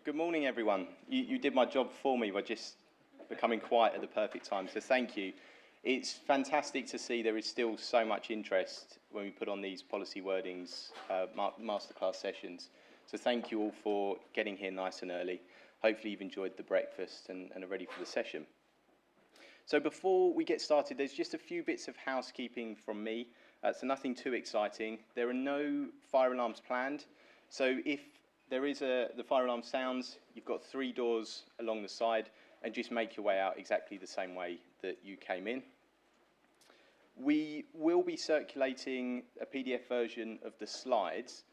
Good morning, everyone. You did my job for me by just becoming quiet at the perfect time, so thank you. It's fantastic to see there is still so much interest when we put on these policy wordings masterclass sessions. So thank you all for getting here nice and early. Hopefully you've enjoyed the breakfast and are ready for the session. So before we get started, there's just a few bits of housekeeping from me. So nothing too exciting. There are no fire alarms planned. So if there is the fire alarm sounds, you've got 3 doors along the side, and just make your way out exactly the same way that you came in. We will be circulating a PDF version of the slides,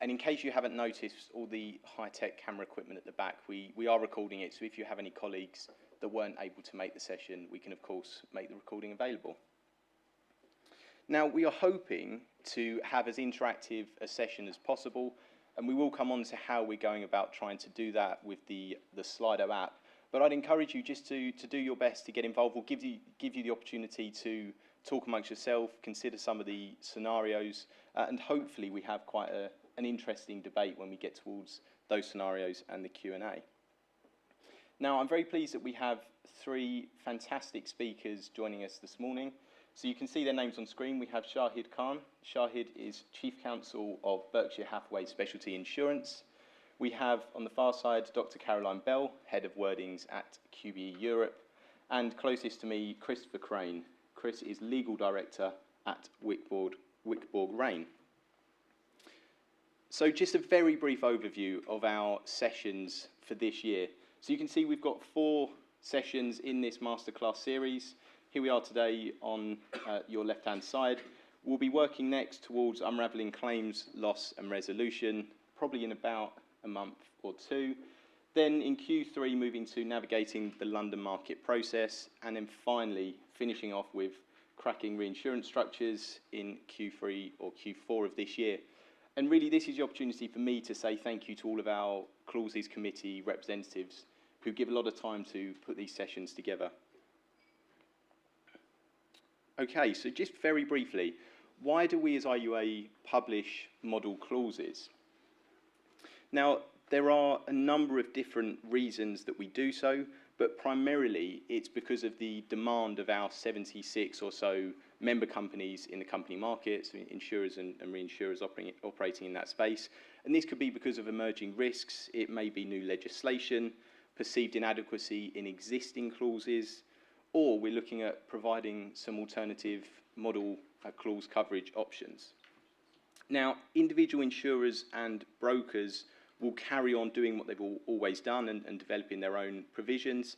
and in case you haven't noticed all the high-tech camera equipment at the back, we are recording it, so if you have any colleagues that weren't able to make the session, we can of course make the recording available. Now, we are hoping to have as interactive a session as possible, and we will come on to how we're going about trying to do that with the Slido app. But I'd encourage you just to do your best to get involved. We'll give you the opportunity to talk amongst yourself, consider some of the scenarios, and hopefully we have quite an interesting debate when we get towards those scenarios and the Q&A. Now, I'm very pleased that we have 3 fantastic speakers joining us this morning. So you can see their names on screen. We have Shahid Khan. Shahid is Chief Counsel of Berkshire Hathaway Specialty Insurance. We have on the far side Dr. Caroline Bell, Head of Wordings at QBE Europe. And closest to me, Christopher Crane. Chris is Legal Director at Wikborg Rein. So just a very brief overview of our sessions for this year. So you can see we've got 4 sessions in this masterclass series. Here we are today on your left-hand side. We'll be working next towards unravelling claims, loss and resolution, probably in about a month or 2. Then in Q3, moving to navigating the London market process, and then finally finishing off with cracking reinsurance structures in Q3 or Q4 of this year. And really, this is the opportunity for me to say thank you to all of our Clauses Committee representatives who give a lot of time to put these sessions together. Okay, so just very briefly, why do we as IUA publish model clauses? Now, there are a number of different reasons that we do so, but primarily it's because of the demand of our 76 or so member companies in the company market, so insurers and reinsurers operating in that space. And this could be because of emerging risks, it may be new legislation, perceived inadequacy in existing clauses, or we're looking at providing some alternative model clause coverage options. Now, individual insurers and brokers will carry on doing what they've always done and developing their own provisions,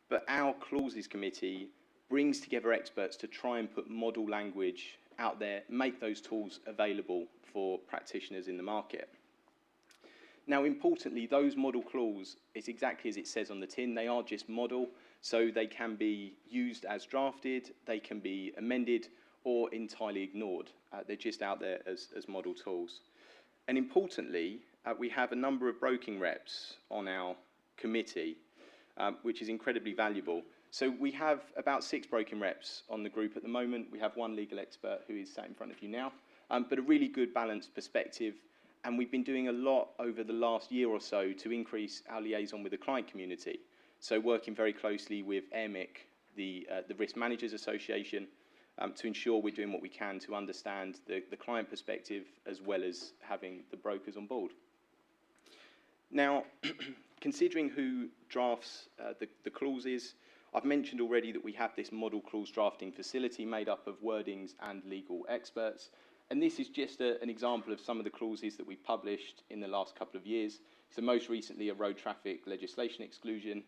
but our Clauses Committee brings together experts to try and put model language out there, make those tools available for practitioners in the market. Now, importantly, those model clauses, it's exactly as it says on the tin, they are just model, so they can be used as drafted, they can be amended, or entirely ignored. They're just out there as model tools. And importantly, we have a number of broking reps on our committee, which is incredibly valuable. So we have about 6 broking reps on the group at the moment. We have 1 legal expert who is sat in front of you now, but a really good balanced perspective. And we've been doing a lot over the last year or so to increase our liaison with the client community. So working very closely with AMIC, the Risk Managers Association, to ensure we're doing what we can to understand the client perspective as well as having the brokers on board. Now, considering who drafts the clauses, I've mentioned already that we have this model clause drafting facility made up of wordings and legal experts. And this is just an example of some of the clauses that we've published in the last couple of years. So most recently, a road traffic legislation exclusion,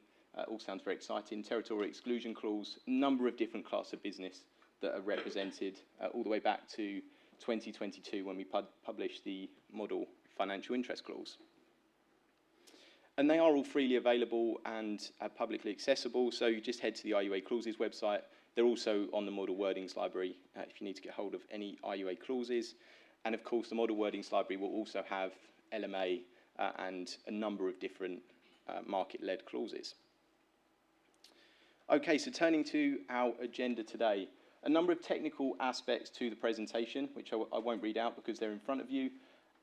all sounds very exciting, territorial exclusion clause, a number of different classes of business that are represented all the way back to 2022 when we published the model financial interest clause. And they are all freely available and publicly accessible, so you just head to the IUA Clauses website. They're also on the Model Wordings Library if you need to get hold of any IUA clauses. And of course, the Model Wordings Library will also have LMA and a number of different market-led clauses. Okay, so turning to our agenda today, a number of technical aspects to the presentation, which I won't read out because they're in front of you.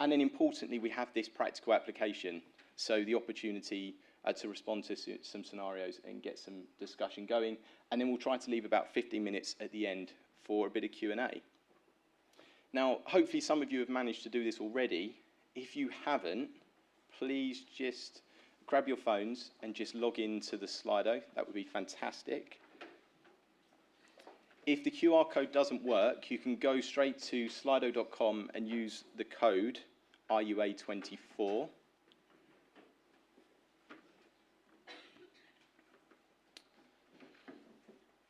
And then importantly, we have this practical application. So the opportunity to respond to some scenarios and get some discussion going. And then we'll try to leave about 15 minutes at the end for a bit of Q&A. Now, hopefully some of you have managed to do this already. If you haven't, please just grab your phones and just log into the Slido. That would be fantastic. If the QR code doesn't work, you can go straight to slido.com and use the code IUA24.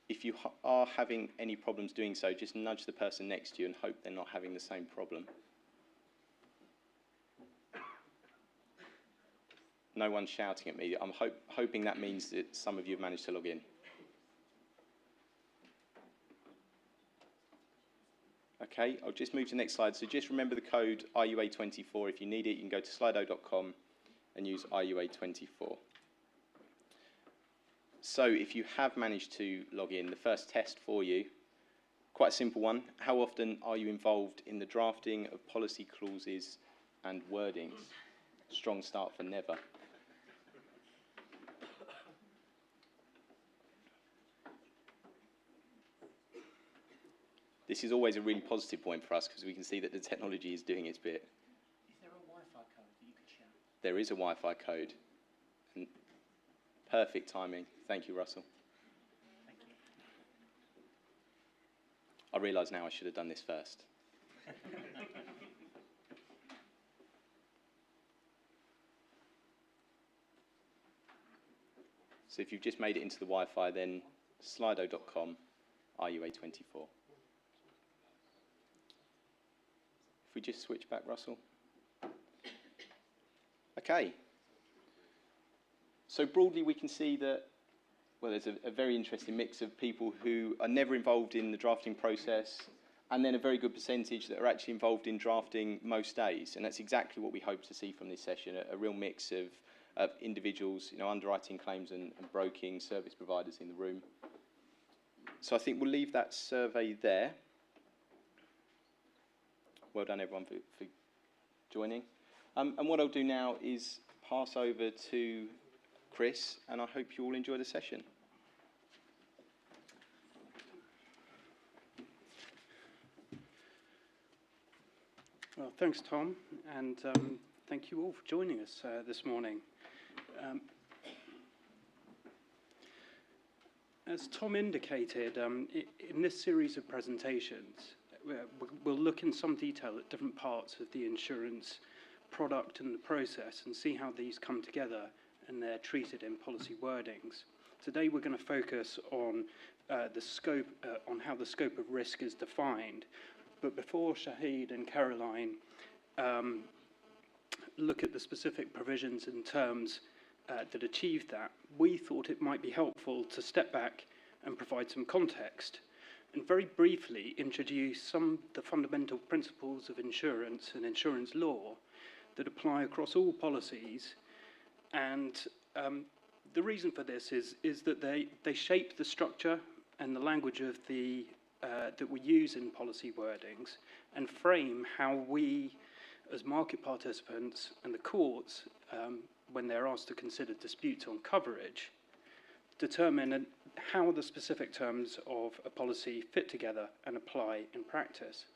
If you are having any problems doing so, just nudge the person next to you and hope they're not having the same problem. No one's shouting at me. I'm hoping that means that some of you have managed to log in. Okay, I'll just move to the next slide. So just remember the code IUA24. If you need it, you can go to slido.com and use IUA24. So if you have managed to log in, the first test for you, quite a simple one. How often are you involved in the drafting of policy clauses and wordings? Strong start for never. This is always a really positive point for us because we can see that the technology is doing its bit. Is there a Wi-Fi code that you could share? There is a Wi-Fi code. And perfect timing. Thank you, Russell. Thank you. I realise now I should have done this first. So if you've just made it into the Wi-Fi, then slido.com, IUA24. If we just switch back, Russell. Okay. So broadly, we can see that, well, there's a very interesting mix of people who are never involved in the drafting process, and then a very good percentage that are actually involved in drafting most days. And that's exactly what we hope to see from this session, a real mix of individuals, underwriting claims and broking service providers in the room. So I think we'll leave that survey there. Well done, everyone, for joining. And what I'll do now is pass over to Chris, and I hope you all enjoy the session. Well, thanks, Tom, and thank you all for joining us this morning. As Tom indicated, in this series of presentations, we'll look in some detail at different parts of the insurance product and the process and see how these come together and they're treated in policy wordings. Today we're going to focus on the scope, on how the scope of risk is defined. But before Shahid and Caroline look at the specific provisions and terms that achieve that, we thought it might be helpful to step back and provide some context and very briefly introduce some of the fundamental principles of insurance and insurance law that apply across all policies. And the reason for this is that they shape the structure and the language of the that we use in policy wordings and frame how we, as market participants and the courts, when they're asked to consider disputes on coverage, determine how the specific terms of a policy fit together and apply in practice.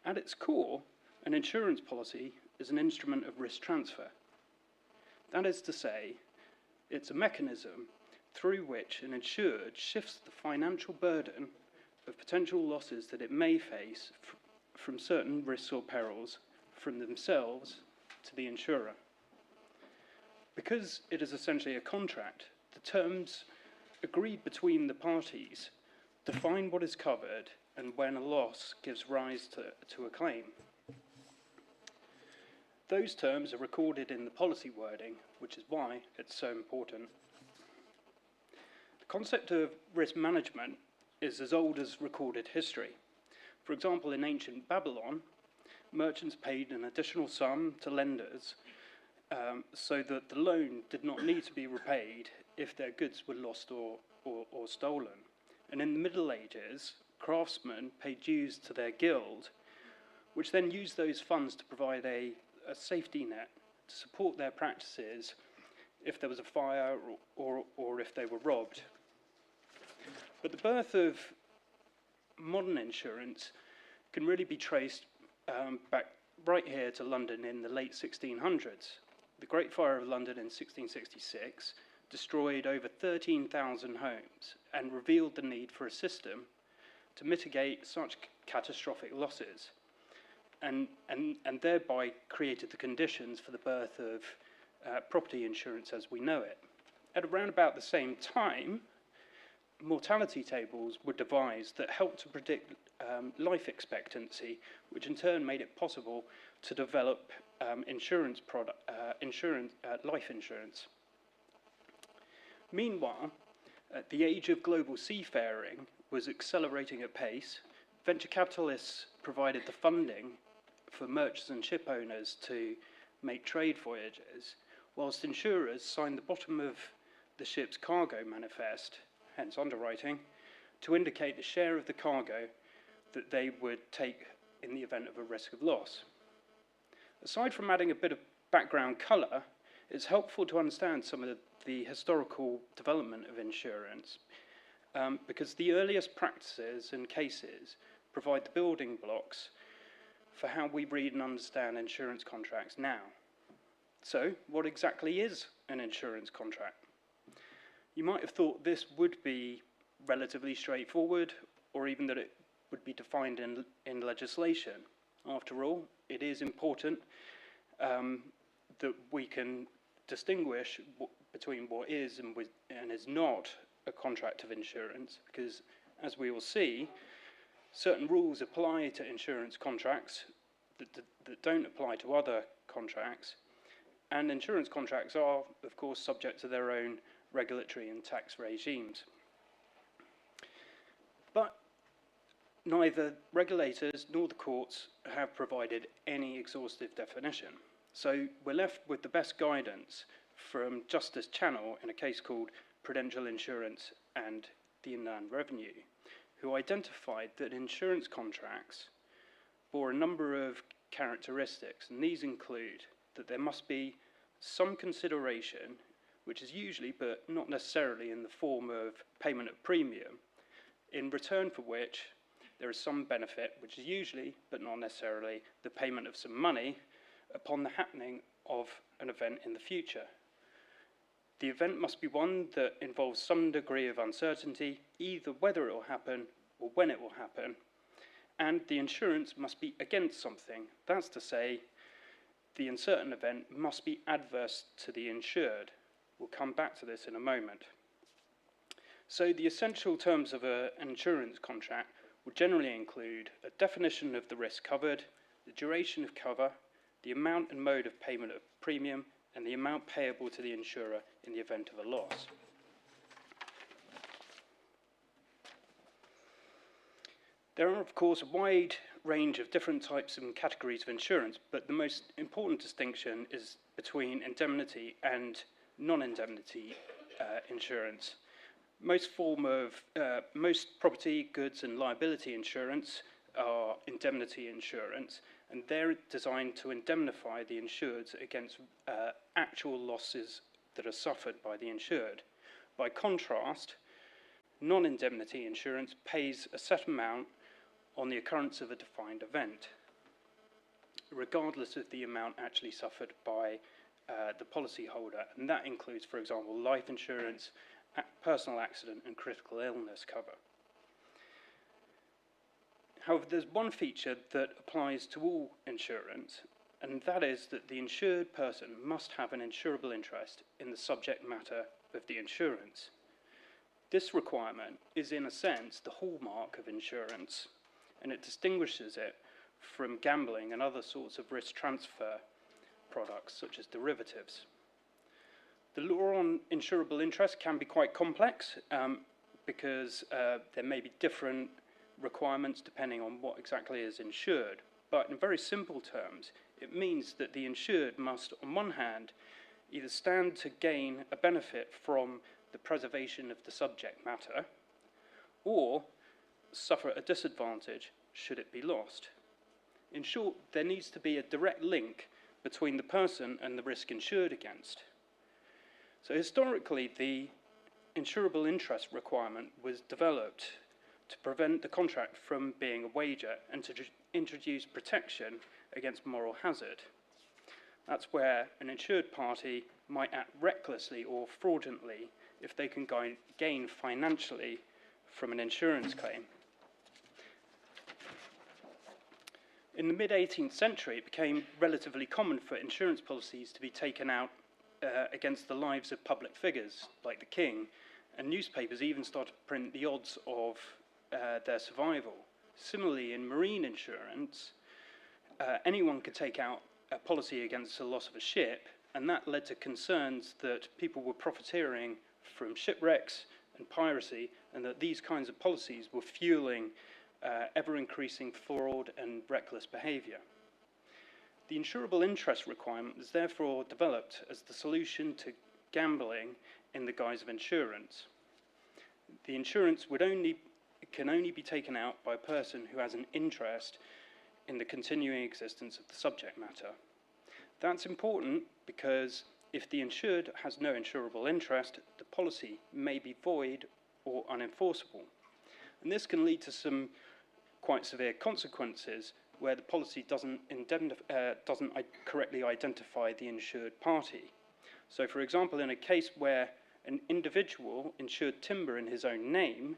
At its core, an insurance policy is an instrument of risk transfer. That is to say, it's a mechanism through which an insured shifts the financial burden of potential losses that it may face from certain risks or perils from themselves to the insurer. Because it is essentially a contract, the terms agreed between the parties define what is covered and when a loss gives rise to a claim. Those terms are recorded in the policy wording, which is why it's so important. The concept of risk management is as old as recorded history. For example, in ancient Babylon, merchants paid an additional sum to lenders so that the loan did not need to be repaid if their goods were lost or stolen. And in the Middle Ages, craftsmen paid dues to their guild, which then used those funds to provide a safety net to support their practices if there was a fire or if they were robbed. But the birth of modern insurance can really be traced back right here to London in the late 1600s. The Great Fire of London in 1666 destroyed over 13,000 homes and revealed the need for a system to mitigate such catastrophic losses, and thereby created the conditions for the birth of property insurance as we know it. At around about the same time, mortality tables were devised that helped to predict life expectancy, which in turn made it possible to develop life insurance. Meanwhile, the age of global seafaring was accelerating at pace. Venture capitalists provided the funding for merchants and ship owners to make trade voyages, whilst insurers signed the bottom of the ship's cargo manifest, hence underwriting, to indicate the share of the cargo that they would take in the event of a risk of loss. Aside from adding a bit of background colour, it's helpful to understand some of the historical development of insurance, because the earliest practices and cases provide the building blocks for how we read and understand insurance contracts now. So, what exactly is an insurance contract? You might have thought this would be relatively straightforward, or even that it would be defined in legislation. After all, it is important that we can distinguish between what is and is not a contract of insurance, because, as we will see, certain rules apply to insurance contracts that don't apply to other contracts, and insurance contracts are, of course, subject to their own regulatory and tax regimes. But neither regulators nor the courts have provided any exhaustive definition. So we're left with the best guidance from Justice Channel in a case called Prudential Insurance and the Inland Revenue, who identified that insurance contracts bore a number of characteristics, and these include that there must be some consideration, which is usually, but not necessarily, in the form of payment of premium, in return for which there is some benefit, which is usually, but not necessarily, the payment of some money upon the happening of an event in the future. The event must be one that involves some degree of uncertainty, either whether it will happen or when it will happen, and the insurance must be against something. That's to say, the uncertain event must be adverse to the insured. We'll come back to this in a moment. So the essential terms of an insurance contract will generally include a definition of the risk covered, the duration of cover, the amount and mode of payment of premium, and the amount payable to the insurer in the event of a loss. There are, of course, a wide range of different types and categories of insurance, but the most important distinction is between indemnity and non-indemnity insurance. Most property, goods, and liability insurance are indemnity insurance, and they're designed to indemnify the insured against actual losses that are suffered by the insured. By contrast, non-indemnity insurance pays a set amount on the occurrence of a defined event, regardless of the amount actually suffered by the policyholder, and that includes, for example, life insurance, personal accident, and critical illness cover. However, there's one feature that applies to all insurance, and that is that the insured person must have an insurable interest in the subject matter of the insurance. This requirement is, in a sense, the hallmark of insurance, and it distinguishes it from gambling and other sorts of risk transfer products, such as derivatives. The law on insurable interest can be quite complex because there may be different requirements depending on what exactly is insured. But in very simple terms, it means that the insured must, on one hand, either stand to gain a benefit from the preservation of the subject matter, or suffer a disadvantage should it be lost. In short, there needs to be a direct link between the person and the risk insured against. So historically, the insurable interest requirement was developed to prevent the contract from being a wager and to introduce protection against moral hazard. That's where an insured party might act recklessly or fraudulently if they can gain financially from an insurance claim. In the mid-18th century, it became relatively common for insurance policies to be taken out against the lives of public figures like the king, and newspapers even started to print the odds of their survival. Similarly, in marine insurance, anyone could take out a policy against the loss of a ship, and that led to concerns that people were profiteering from shipwrecks and piracy, and that these kinds of policies were fueling ever-increasing fraud and reckless behaviour. The insurable interest requirement was therefore developed as the solution to gambling in the guise of insurance. The insurance can only be taken out by a person who has an interest in the continuing existence of the subject matter. That's important because if the insured has no insurable interest, the policy may be void or unenforceable. And this can lead to some quite severe consequences where the policy doesn't correctly identify the insured party. So, for example, in a case where an individual insured timber in his own name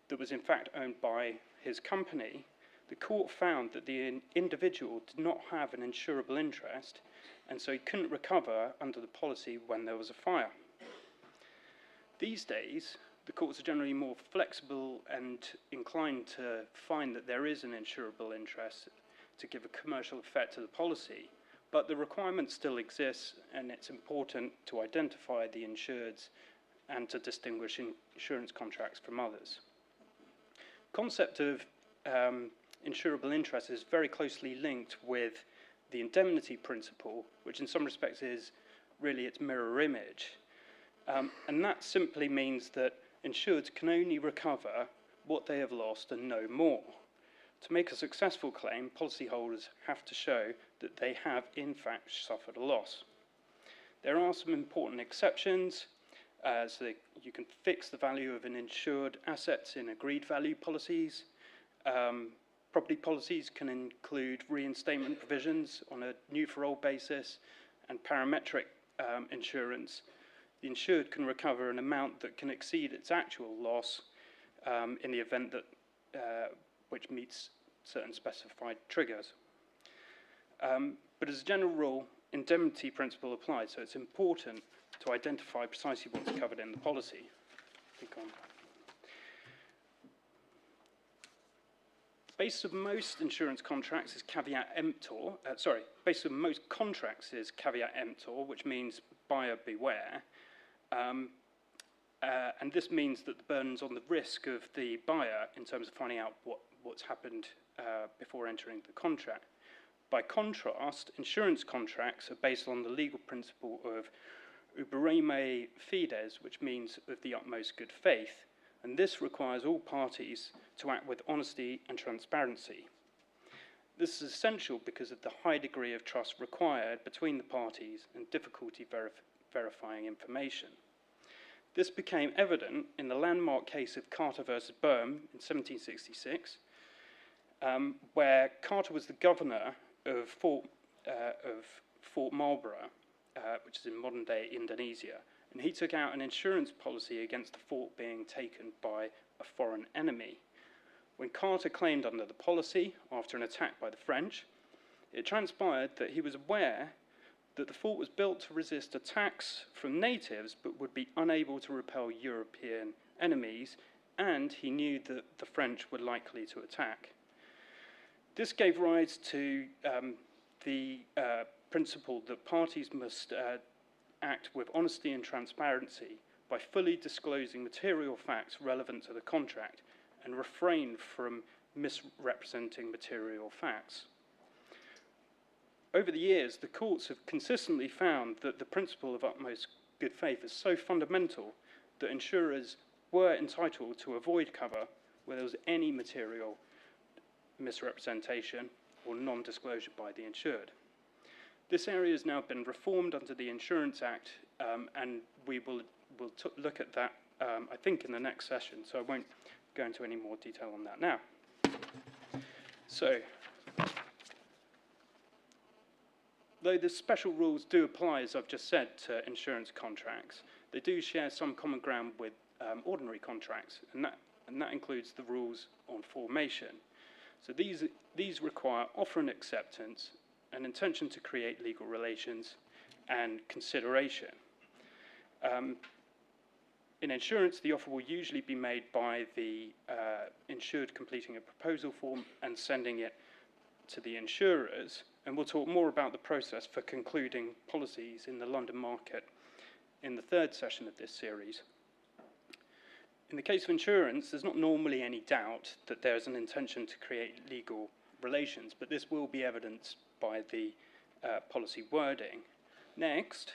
that was in fact owned by his company, the court found that the individual did not have an insurable interest, and so he couldn't recover under the policy when there was a fire. These days, the courts are generally more flexible and inclined to find that there is an insurable interest to give a commercial effect to the policy, but the requirement still exists, and it's important to identify the insureds and to distinguish insurance contracts from others. Concept of insurable interest is very closely linked with the indemnity principle, which in some respects is really its mirror image. And that simply means that insureds can only recover what they have lost and no more. To make a successful claim, policyholders have to show that they have in fact suffered a loss. There are some important exceptions, so that you can fix the value of an insured assets in agreed value policies. Property policies can include reinstatement provisions on a new for old basis, and parametric insurance. The insured can recover an amount that can exceed its actual loss in the event that which meets certain specified triggers. But as a general rule, indemnity principle applies, so it's important to identify precisely what's covered in the policy. Basis of most insurance contracts is caveat emptor. Basis of most contracts is caveat emptor, which means buyer beware. And this means that the burden's on the risk of the buyer in terms of finding out what's happened before entering the contract. By contrast, insurance contracts are based on the legal principle of uberrime fides, which means of the utmost good faith, and this requires all parties to act with honesty and transparency. This is essential because of the high degree of trust required between the parties and difficulty verifying information. This became evident in the landmark case of Carter versus Boehm in 1766, where Carter was the governor of Fort Marlborough, which is in modern-day Indonesia, and he took out an insurance policy against the fort being taken by a foreign enemy. When Carter claimed under the policy after an attack by the French, it transpired that he was aware that the fort was built to resist attacks from natives but would be unable to repel European enemies, and he knew that the French were likely to attack. This gave rise to the principle that parties must act with honesty and transparency by fully disclosing material facts relevant to the contract and refrain from misrepresenting material facts. Over the years, the courts have consistently found that the principle of utmost good faith is so fundamental that insurers were entitled to avoid cover where there was any material misrepresentation or non-disclosure by the insured. This area has now been reformed under the Insurance Act, and we'll look at that, I think, in the next session, so I won't go into any more detail on that now. So, though the special rules do apply, as I've just said, to insurance contracts, they do share some common ground with ordinary contracts, and that includes the rules on formation. So these require offer and acceptance, an intention to create legal relations, and consideration. In insurance, the offer will usually be made by the insured completing a proposal form and sending it to the insurers, and we'll talk more about the process for concluding policies in the London market in the third session of this series. In the case of insurance, there's not normally any doubt that there's an intention to create legal relations, but this will be evidenced by the policy wording. Next,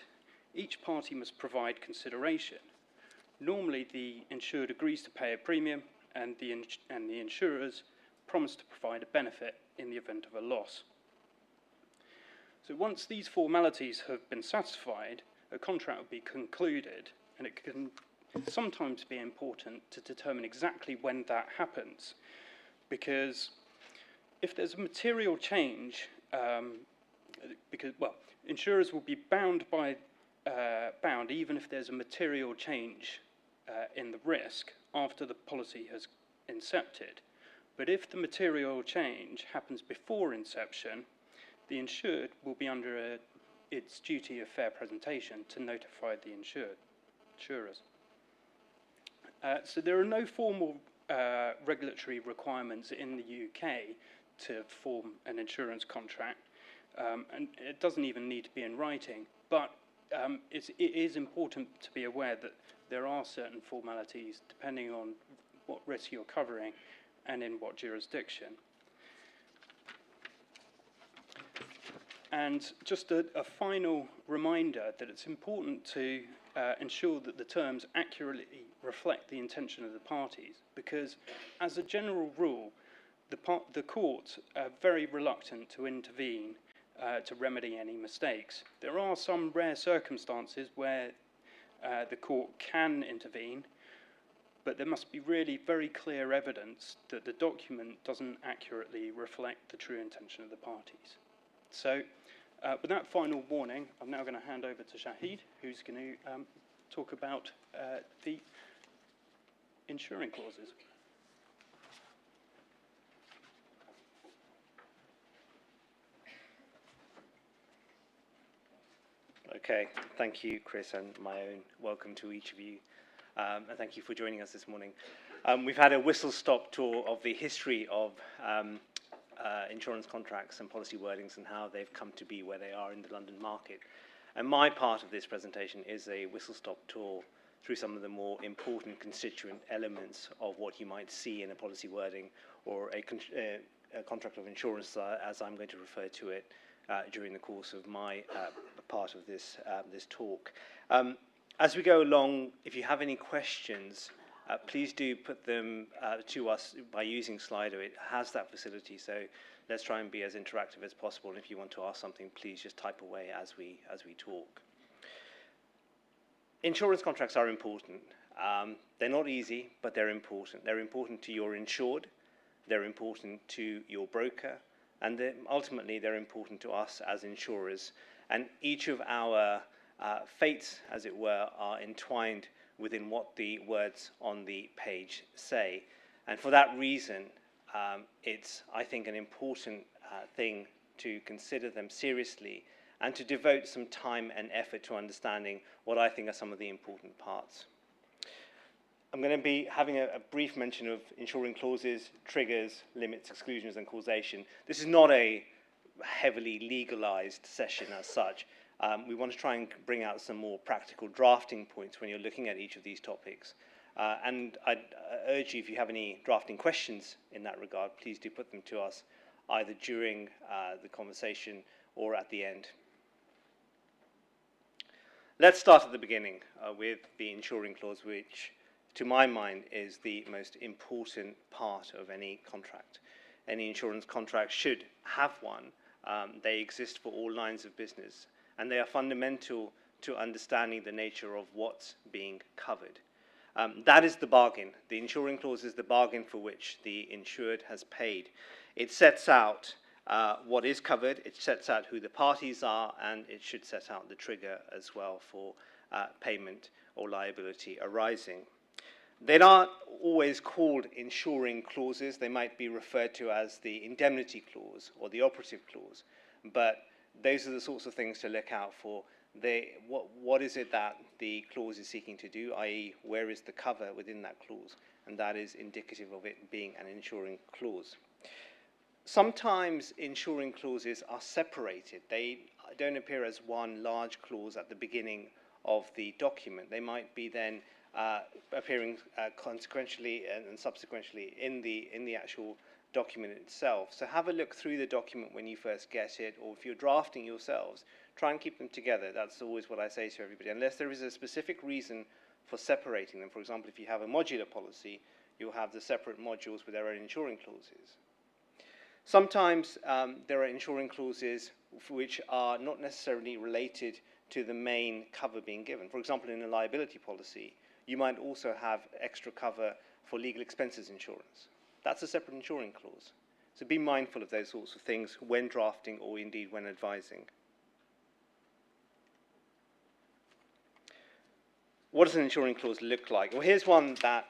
each party must provide consideration. Normally, the insured agrees to pay a premium, and the insurers promise to provide a benefit in the event of a loss. So once these formalities have been satisfied, a contract will be concluded, and it can sometimes be important to determine exactly when that happens, because if there's a material change, insurers will be bound even if there's a material change in the risk after the policy has incepted. But if the material change happens before inception, the insured will be under its duty of fair presentation to notify the insurers. So there are no formal regulatory requirements in the UK to form an insurance contract, and it doesn't even need to be in writing, but it is important to be aware that there are certain formalities depending on what risk you're covering and in what jurisdiction. And just a final reminder that it's important to ensure that the terms accurately reflect the intention of the parties, because as a general rule, the courts are very reluctant to intervene to remedy any mistakes. There are some rare circumstances where the court can intervene, but there must be really very clear evidence that the document doesn't accurately reflect the true intention of the parties. So, with that final warning, I'm now going to hand over to Shahid, who's going to talk about the insuring clauses. Okay, thank you, Chris, and my own welcome to each of you, and thank you for joining us this morning. We've had a whistle-stop tour of the history of insurance contracts and policy wordings and how they've come to be where they are in the London market. And my part of this presentation is a whistle-stop tour through some of the more important constituent elements of what you might see in a policy wording or a contract of insurance, as I'm going to refer to it during the course of my part of this talk. As we go along, if you have any questions, please do put them to us by using Slido. It has that facility, so let's try and be as interactive as possible. And if you want to ask something, please just type away as we talk. Insurance contracts are important. They're not easy, but they're important. They're important to your insured, they're important to your broker, and ultimately they're important to us as insurers. And each of our fates, as it were, are entwined within what the words on the page say. And for that reason, it's, I think, an important thing to consider them seriously and to devote some time and effort to understanding what I think are some of the important parts. I'm going to be having a brief mention of insuring clauses, triggers, limits, exclusions, and causation. This is not a heavily legalized session as such. We want to try and bring out some more practical drafting points when you're looking at each of these topics. And I'd urge you, if you have any drafting questions in that regard, please do put them to us either during the conversation or at the end. Let's start at the beginning with the insuring clause, which to my mind is the most important part of any contract. Any insurance contract should have one, They exist for all lines of business, and they are fundamental to understanding the nature of what's being covered. That is the bargain. The insuring clause is the bargain for which the insured has paid. It sets out what is covered, it sets out who the parties are, and it should set out the trigger as well for payment or liability arising. They're not always called insuring clauses. They might be referred to as the indemnity clause or the operative clause, but those are the sorts of things to look out for. What is it that the clause is seeking to do, i.e. where is the cover within that clause, and that is indicative of it being an insuring clause. Sometimes insuring clauses are separated. They don't appear as one large clause at the beginning of the document. They might be then appearing consequentially and subsequently in the actual document itself. So have a look through the document when you first get it, or if you're drafting yourselves, try and keep them together. That's always what I say to everybody. Unless there is a specific reason for separating them. For example, if you have a modular policy, you'll have the separate modules with their own insuring clauses. Sometimes there are insuring clauses which are not necessarily related to the main cover being given. For example, in a liability policy, you might also have extra cover for legal expenses insurance. That's a separate insuring clause. So be mindful of those sorts of things when drafting or indeed when advising. What does an insuring clause look like? Well, here's one that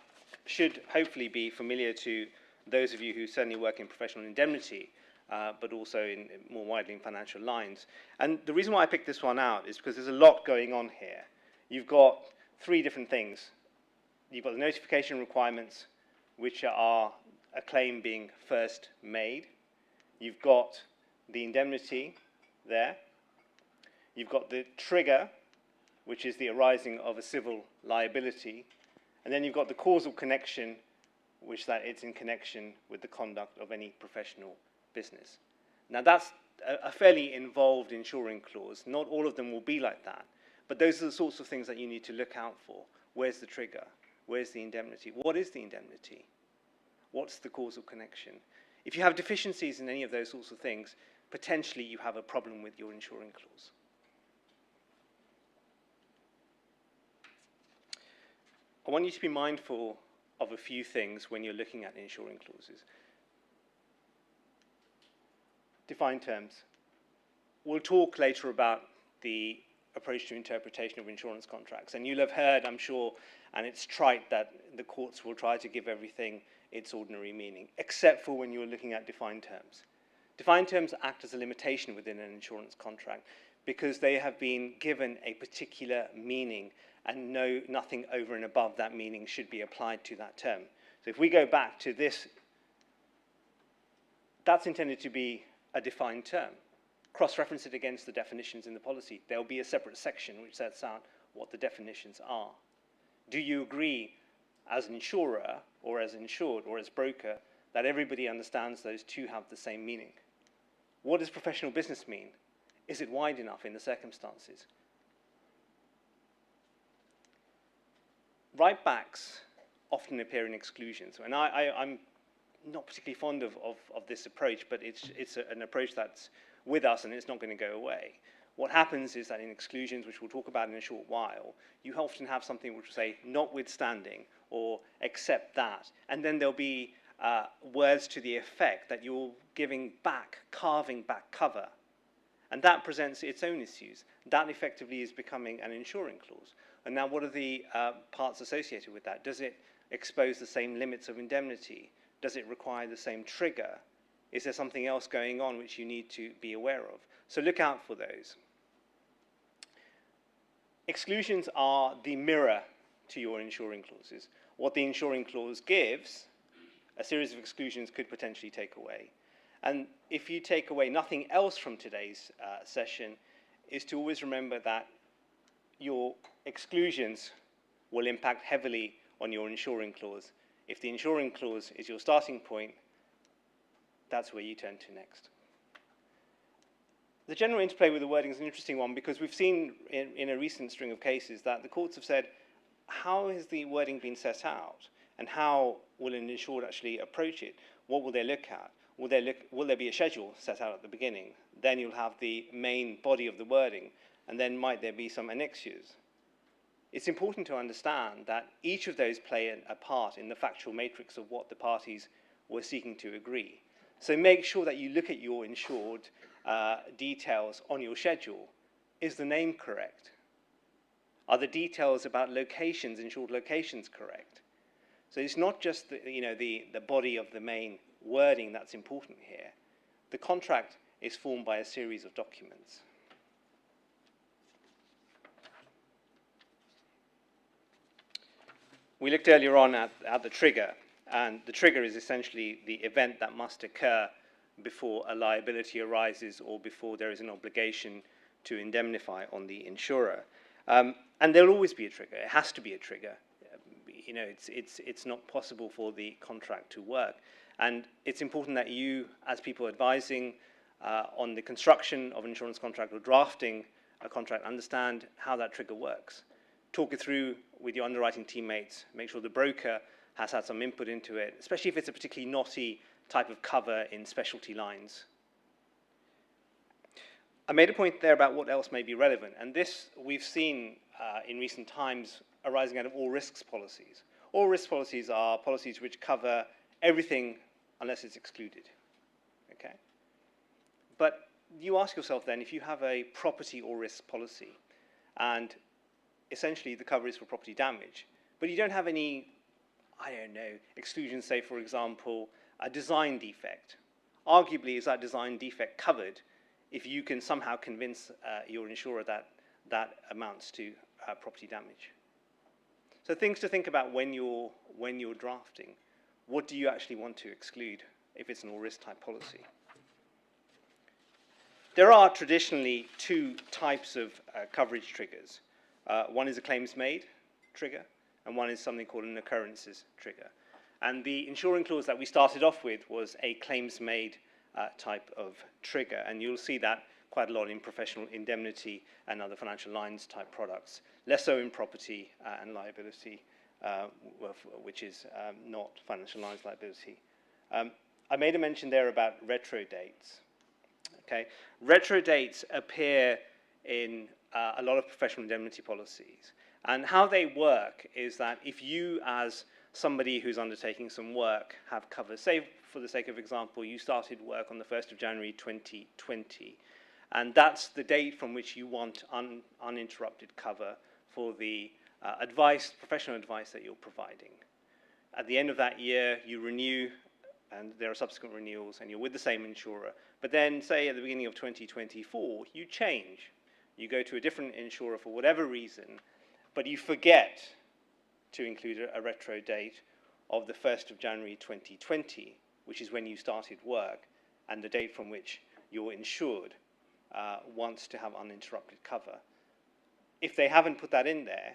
should hopefully be familiar to those of you who certainly work in professional indemnity, but also in more widely in financial lines. And the reason why I picked this one out is because there's a lot going on here. You've got three different things. You've got the notification requirements, which are a claim being first made. You've got the indemnity there. You've got the trigger, which is the arising of a civil liability. And then you've got the causal connection, which that it's in connection with the conduct of any professional business. Now that's a fairly involved insuring clause. Not all of them will be like that, but those are the sorts of things that you need to look out for. Where's the trigger? Where's the indemnity? What is the indemnity? What's the causal connection? If you have deficiencies in any of those sorts of things, potentially you have a problem with your insuring clause. I want you to be mindful of a few things when you're looking at insuring clauses. Defined terms. We'll talk later about the approach to interpretation of insurance contracts, and you'll have heard, I'm sure, and it's trite that the courts will try to give everything its ordinary meaning, except for when you're looking at defined terms. Defined terms act as a limitation within an insurance contract because they have been given a particular meaning, and nothing over and above that meaning should be applied to that term. So if we go back to this, that's intended to be a defined term. Cross-reference it against the definitions in the policy. There will be a separate section which sets out what the definitions are. Do you agree as an insurer or as insured or as broker that everybody understands those two have the same meaning? What does professional business mean? Is it wide enough in the circumstances? Right-backs often appear in exclusions, and I'm not particularly fond of this approach, but it's an approach that's with us and it's not going to go away. What happens is that in exclusions, which we'll talk about in a short while, you often have something which will say notwithstanding or except that, and then there'll be words to the effect that you're giving back, carving back cover, and that presents its own issues. That effectively is becoming an insuring clause. And now what are the parts associated with that? Does it expose the same limits of indemnity? Does it require the same trigger? Is there something else going on which you need to be aware of? So look out for those. Exclusions are the mirror to your insuring clauses. What the insuring clause gives, a series of exclusions could potentially take away. And if you take away nothing else from today's session, is to always remember that your exclusions will impact heavily on your insuring clause. If the insuring clause is your starting point, that's where you turn to next. The general interplay with the wording is an interesting one because we've seen in a recent string of cases that the courts have said, how has the wording been set out? And how will an insured actually approach it? What will they look at? will there be a schedule set out at the beginning? Then you'll have the main body of the wording, and then might there be some annexures? It's important to understand that each of those play a part in the factual matrix of what the parties were seeking to agree. So make sure that you look at your insured details on your schedule. Is the name correct? Are the details about locations, insured locations, correct? So it's not just the body of the main wording that's important here. The contract is formed by a series of documents. We looked earlier on at the trigger, and the trigger is essentially the event that must occur before a liability arises or before there is an obligation to indemnify on the insurer. And there'll always be a trigger. It has to be a trigger. It's not possible for the contract to work. And it's important that you, as people advising on the construction of an insurance contract or drafting a contract, understand how that trigger works. Talk it through with your underwriting teammates. Make sure the broker has had some input into it, especially if it's a particularly knotty type of cover in specialty lines. I made a point there about what else may be relevant, and this we've seen in recent times arising out of all risks policies. All risk policies are policies which cover everything unless it's excluded. Okay? But you ask yourself then, if you have a property or risk policy, and essentially the cover is for property damage, but you don't have any, I don't know, exclusions, say, for example, a design defect. Arguably, is that design defect covered if you can somehow convince your insurer that that amounts to property damage? So things to think about when you're drafting. What do you actually want to exclude if it's an all-risk type policy? There are traditionally two types of coverage triggers. One is a claims made trigger, and one is something called an occurrences trigger. And the insuring clause that we started off with was a claims made type of trigger, and you'll see that quite a lot in professional indemnity and other financial lines type products, less so in property and liability, which is not financial lines liability. I made a mention there about retro dates. Okay, retro dates appear in a lot of professional indemnity policies, and how they work is that if you, as somebody who's undertaking some work, have cover, say for the sake of example, you started work on the 1st of January 2020, and that's the date from which you want uninterrupted cover for the professional advice that you're providing. At the end of that year, you renew, and there are subsequent renewals, and you're with the same insurer. But then, say at the beginning of 2024, you change. You go to a different insurer for whatever reason, but you forget to include a retro date of the 1st of January 2020, which is when you started work, and the date from which your insured wants to have uninterrupted cover. If they haven't put that in there,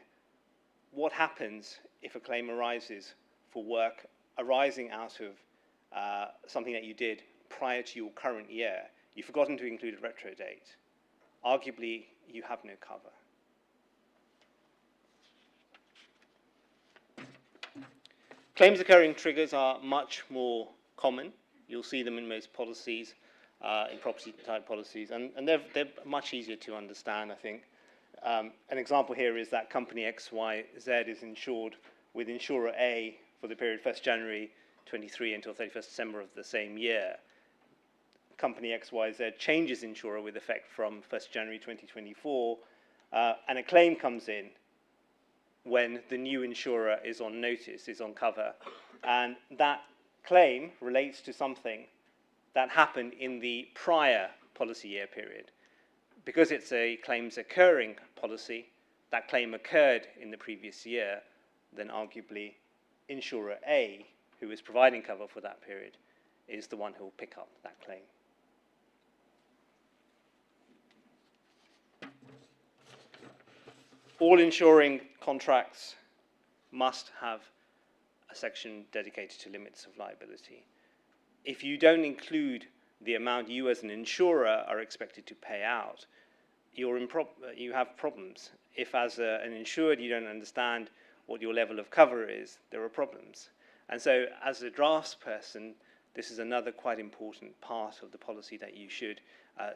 what happens if a claim arises for work arising out of something that you did prior to your current year? You've forgotten to include a retro date. Arguably, you have no cover. Claims occurring triggers are much more common. You'll see them in most policies, in property type policies, and they're much easier to understand, I think. An example here is that company XYZ is insured with insurer A for the period 1st January 23 until 31st December of the same year. Company XYZ changes insurer with effect from 1st January 2024, and a claim comes in when the new insurer is on notice, is on cover, and that claim relates to something that happened in the prior policy year period. Because it's a claims occurring policy, that claim occurred in the previous year, then arguably insurer A, who is providing cover for that period, is the one who will pick up that claim. All insuring contracts must have a section dedicated to limits of liability. If you don't include the amount you as an insurer are expected to pay out, you have problems. If as an insured you don't understand what your level of cover is, there are problems. And so as a draftsperson, this is another quite important part of the policy that you should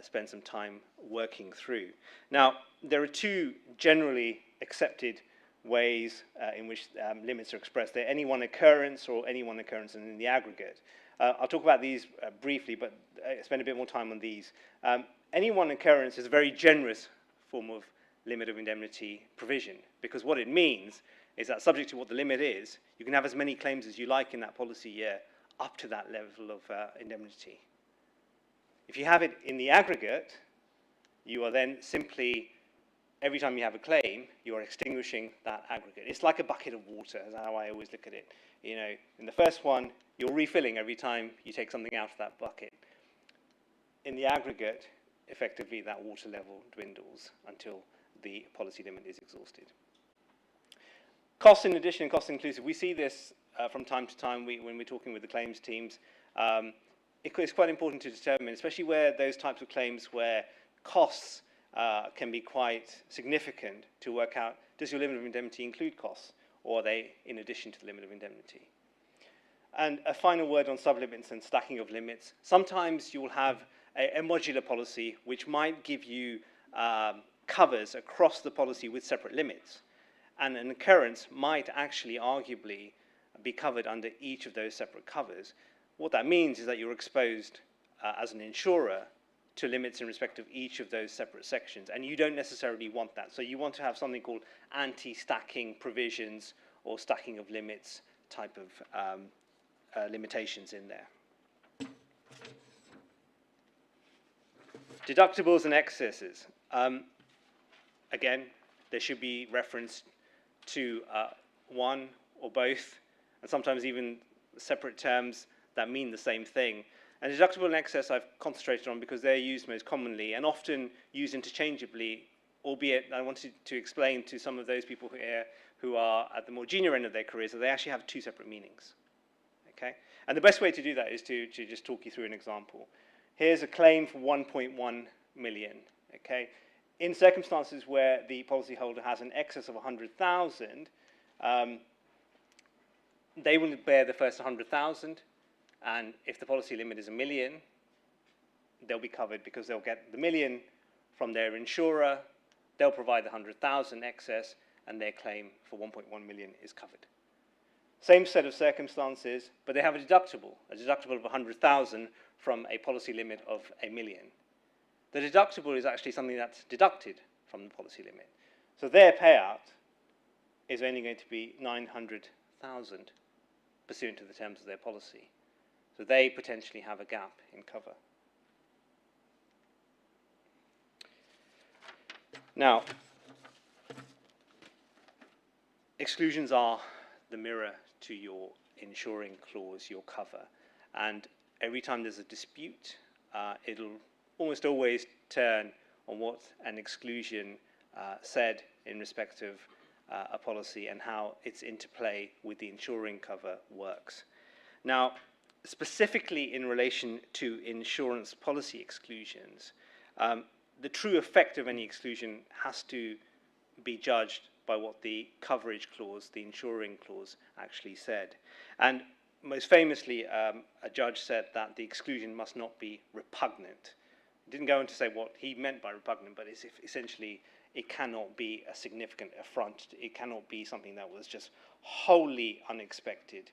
spend some time working through. Now, there are two generally accepted ways in which limits are expressed. They're any one occurrence or any one occurrence in the aggregate. I'll talk about these briefly, but spend a bit more time on these. Any one occurrence is a very generous form of limit of indemnity provision, because what it means is that subject to what the limit is, you can have as many claims as you like in that policy year up to that level of indemnity. If you have it in the aggregate, you are then simply, every time you have a claim, you are extinguishing that aggregate. It's like a bucket of water, is how I always look at it. You know, in the first one, you're refilling every time you take something out of that bucket. In the aggregate, effectively, that water level dwindles until the policy limit is exhausted. Costs in addition, costs inclusive. We see this from time to time when we're talking with the claims teams. It's quite important to determine, especially where those types of claims where costs can be quite significant, to work out, does your limit of indemnity include costs, or are they in addition to the limit of indemnity? And a final word on sublimits and stacking of limits. Sometimes you will have a modular policy which might give you covers across the policy with separate limits. And an occurrence might actually arguably be covered under each of those separate covers. What that means is that you're exposed as an insurer to limits in respect of each of those separate sections, and you don't necessarily want that. So you want to have something called anti-stacking provisions or stacking of limits type of limitations in there. Deductibles and excesses. Again, there should be reference to one or both, and sometimes even separate terms that mean the same thing. And deductible and excess I've concentrated on because they're used most commonly and often used interchangeably, albeit I wanted to explain to some of those people here who are at the more junior end of their careers that they actually have two separate meanings. Okay? And the best way to do that is to just talk you through an example. Here's a claim for 1.1 million. Okay? In circumstances where the policyholder has an excess of 100,000, they will bear the first 100,000, and if the policy limit is $1 million, they'll be covered because they'll get the $1 million from their insurer, they'll provide the 100,000 excess, and their claim for 1.1 million is covered. Same set of circumstances, but they have a deductible of 100,000 from a policy limit of $1 million. The deductible is actually something that's deducted from the policy limit. So their payout is only going to be 900,000 pursuant to the terms of their policy. So they potentially have a gap in cover. Now, exclusions are the mirror to your insuring clause, your cover. And every time there's a dispute, it'll almost always turn on what an exclusion said in respect of a policy and how its interplay with the insuring cover works. Now, specifically in relation to insurance policy exclusions, the true effect of any exclusion has to be judged by what the coverage clause, the insuring clause, actually said. And most famously, a judge said that the exclusion must not be repugnant. He didn't go on to say what he meant by repugnant, but it's essentially it cannot be a significant affront. It cannot be something that was just wholly unexpected.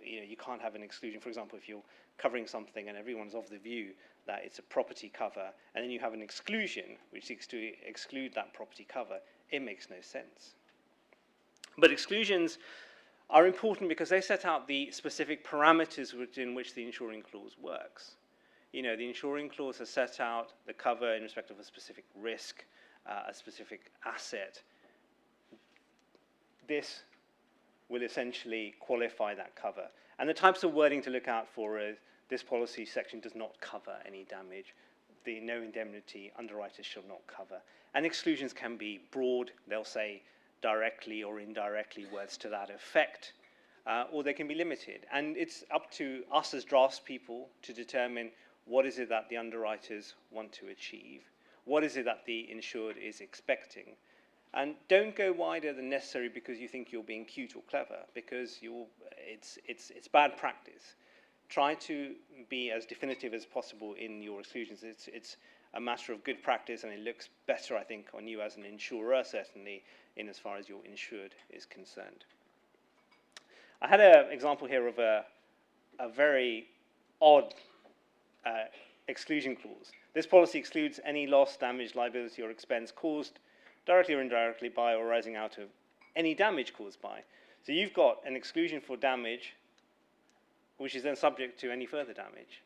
You can't have an exclusion. For example, if you're covering something and everyone's of the view that it's a property cover, and then you have an exclusion which seeks to exclude that property cover, it makes no sense. But exclusions are important because they set out the specific parameters within which the insuring clause works. The insuring clause has set out the cover in respect of a specific risk, a specific asset. This will essentially qualify that cover. And the types of wording to look out for is this policy section does not cover any damage. The no indemnity underwriters shall not cover. And exclusions can be broad. They'll say directly or indirectly words to that effect, or they can be limited. And it's up to us as draftspeople to determine what is it that the underwriters want to achieve, what is it that the insured is expecting. And don't go wider than necessary because you think you're being cute or clever, because it's bad practice try to be as definitive as possible in your exclusions. It's a matter of good practice, and it looks better, I think, on you as an insurer, certainly, in as far as your insured is concerned. I had an example here of a very odd exclusion clause. This policy excludes any loss, damage, liability, or expense caused directly or indirectly by or arising out of any damage caused by. So you've got an exclusion for damage, which is then subject to any further damage.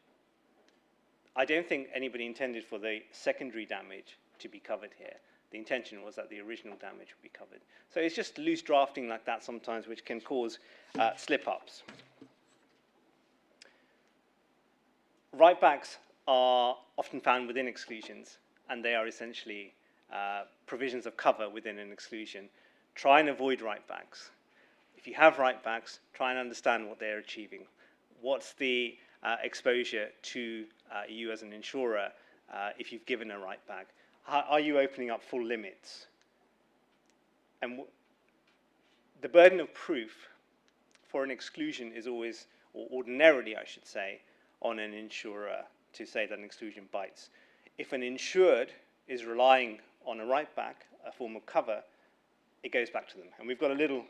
I don't think anybody intended for the secondary damage to be covered here. The intention was that the original damage would be covered. So it's just loose drafting like that sometimes, which can cause slip-ups. Write-backs are often found within exclusions, and they are essentially provisions of cover within an exclusion. Try and avoid write-backs. If you have write-backs, try and understand what they're achieving. What's the exposure to you as an insurer if you've given a write-back? Are you opening up full limits? And the burden of proof for an exclusion is always, or ordinarily I should say, on an insurer to say that an exclusion bites. If an insured is relying on a write-back, a form of cover, it goes back to them. And we've got a little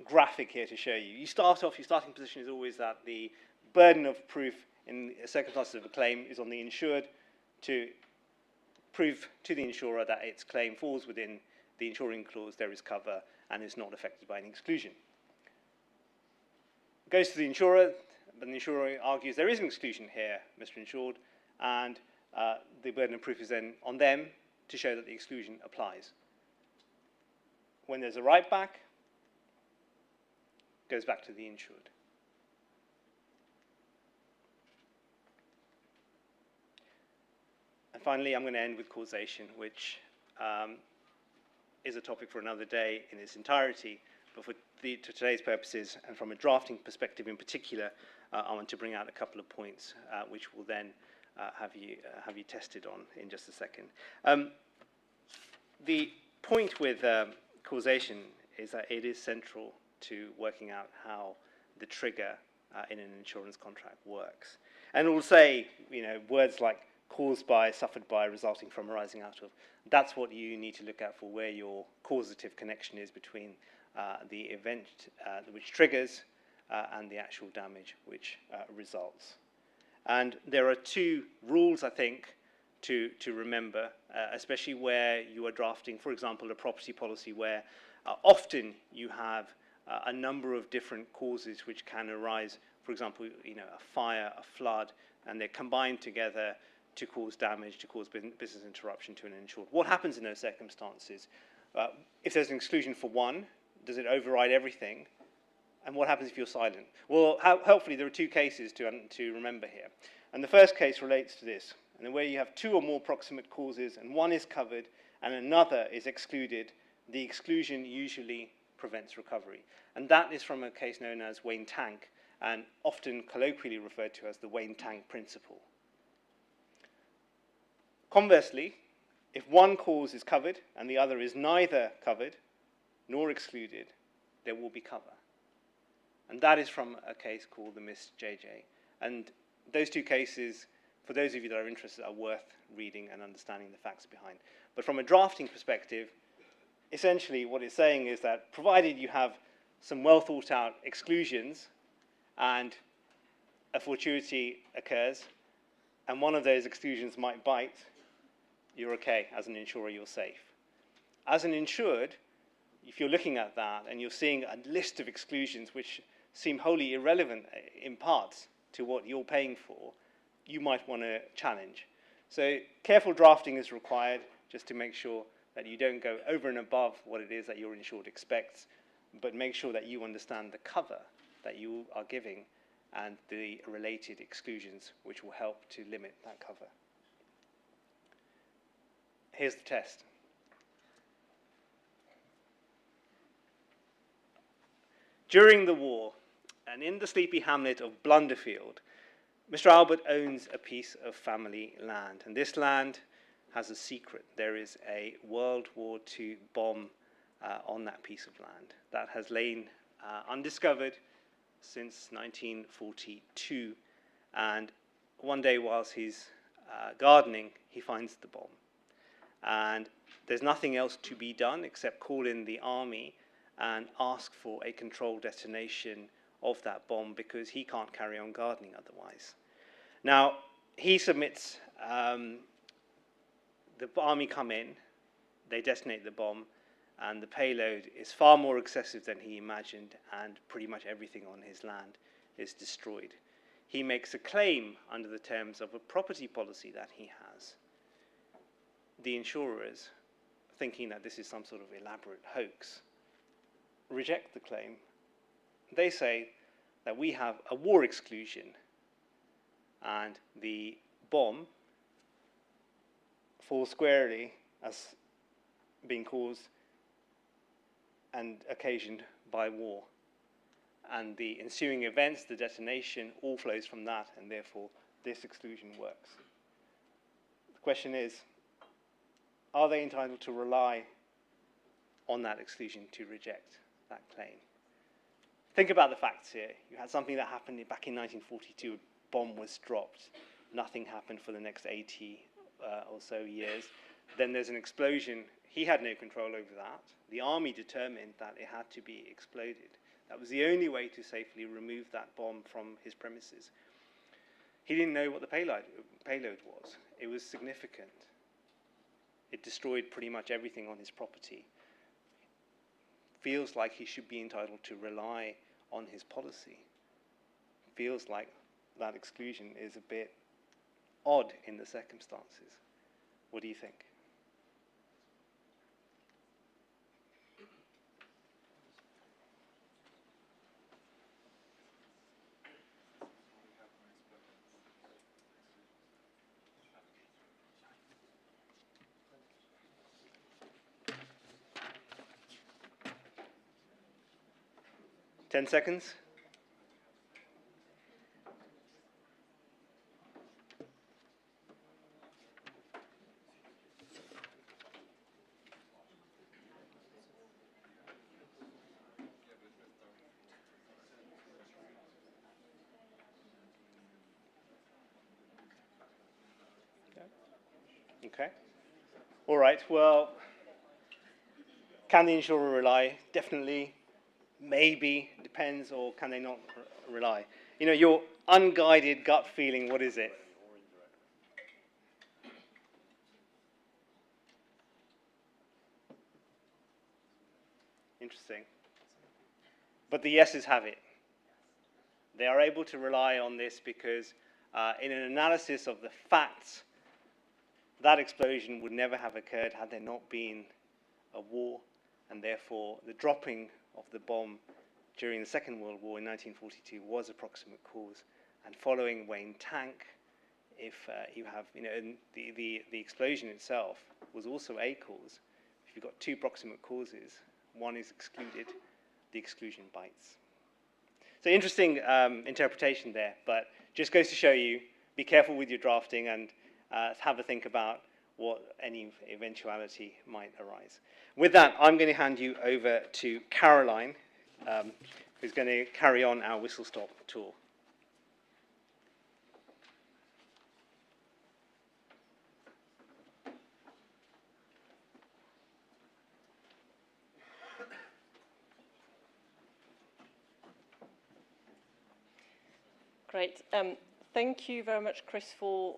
graphic here to show you. You start off, your starting position is always that the burden of proof in circumstances of a claim is on the insured to prove to the insurer that its claim falls within the insuring clause, there is cover, and is not affected by an exclusion. It goes to the insurer, but the insurer argues there is an exclusion here, Mr. Insured, and the burden of proof is then on them to show that the exclusion applies. When there's a write-back, it goes back to the insured. And finally, I'm going to end with causation, which is a topic for another day in its entirety, but for today's purposes, and from a drafting perspective in particular, I want to bring out a couple of points which will then have you tested on in just a second. The point with causation is that it is central to working out how the trigger in an insurance contract works. And it will say, words like caused by, suffered by, resulting from, arising out of. That's what you need to look out for, where your causative connection is between the event which triggers and the actual damage which results. And there are two rules, I think, to remember, especially where you are drafting, for example, a property policy where often you have a number of different causes which can arise, for example, a fire, a flood, and they're combined together to cause damage, to cause business interruption to an insured. What happens in those circumstances? If there's an exclusion for one, does it override everything? And what happens if you're silent? Well, hopefully there are two cases to remember here. And the first case relates to this, and where you have two or more proximate causes, and one is covered and another is excluded, the exclusion usually prevents recovery. And that is from a case known as Wayne-Tank, and often colloquially referred to as the Wayne-Tank principle. Conversely, if one cause is covered and the other is neither covered nor excluded, there will be cover. And that is from a case called the Miss JJ. And those two cases, for those of you that are interested, are worth reading and understanding the facts behind. But from a drafting perspective, essentially what it's saying is that provided you have some well thought out exclusions and a fortuity occurs, and one of those exclusions might bite, you're okay. As an insurer, you're safe. As an insured, if you're looking at that and you're seeing a list of exclusions which seem wholly irrelevant in parts to what you're paying for, you might want to challenge. So careful drafting is required just to make sure that you don't go over and above what it is that your insured expects, but make sure that you understand the cover that you are giving and the related exclusions which will help to limit that cover. Here's the test. During the war, and in the sleepy hamlet of Blunderfield, Mr. Albert owns a piece of family land, and this land has a secret. There is a World War II bomb on that piece of land that has lain undiscovered since 1942, and one day whilst he's gardening, he finds the bomb. And there's nothing else to be done except call in the army and ask for a controlled detonation of that bomb, because he can't carry on gardening otherwise. Now, he submits, the army come in, they detonate the bomb, and the payload is far more excessive than he imagined, and pretty much everything on his land is destroyed. He makes a claim under the terms of a property policy that he has. The insurers, thinking that this is some sort of elaborate hoax, reject the claim. They say that we have a war exclusion, and the bomb falls squarely as being caused and occasioned by war. And the ensuing events, the detonation, all flows from that, and therefore this exclusion works. The question is, are they entitled to rely on that exclusion to reject that claim? Think about the facts here. You had something that happened back in 1942, a bomb was dropped, nothing happened for the next 80 or so years. Then there's an explosion. He had no control over that. The army determined that it had to be exploded. That was the only way to safely remove that bomb from his premises. He didn't know what the payload was. It was significant. It destroyed pretty much everything on his property. Feels like he should be entitled to rely on his policy. Feels like that exclusion is a bit odd in the circumstances. What do you think? Ten seconds. Okay. All right. Well, can the insurer rely? Definitely. Maybe, depends, or can they not rely? You know, your unguided gut feeling, what is it? Interesting. But the yeses have it. They are able to rely on this because in an analysis of the facts, that explosion would never have occurred had there not been a war, and therefore the dropping of the bomb during the Second World War in 1942 was a proximate cause. And following Wayne Tank, if you have, you know, and the explosion itself was also a cause. If you've got two proximate causes, one is excluded, the exclusion bites. So interesting interpretation there, but just goes to show you, be careful with your drafting and have a think about what any eventuality might arise. With that, I'm going to hand you over to Caroline, who's going to carry on our whistle-stop tour. Great. Thank you very much, Chris, for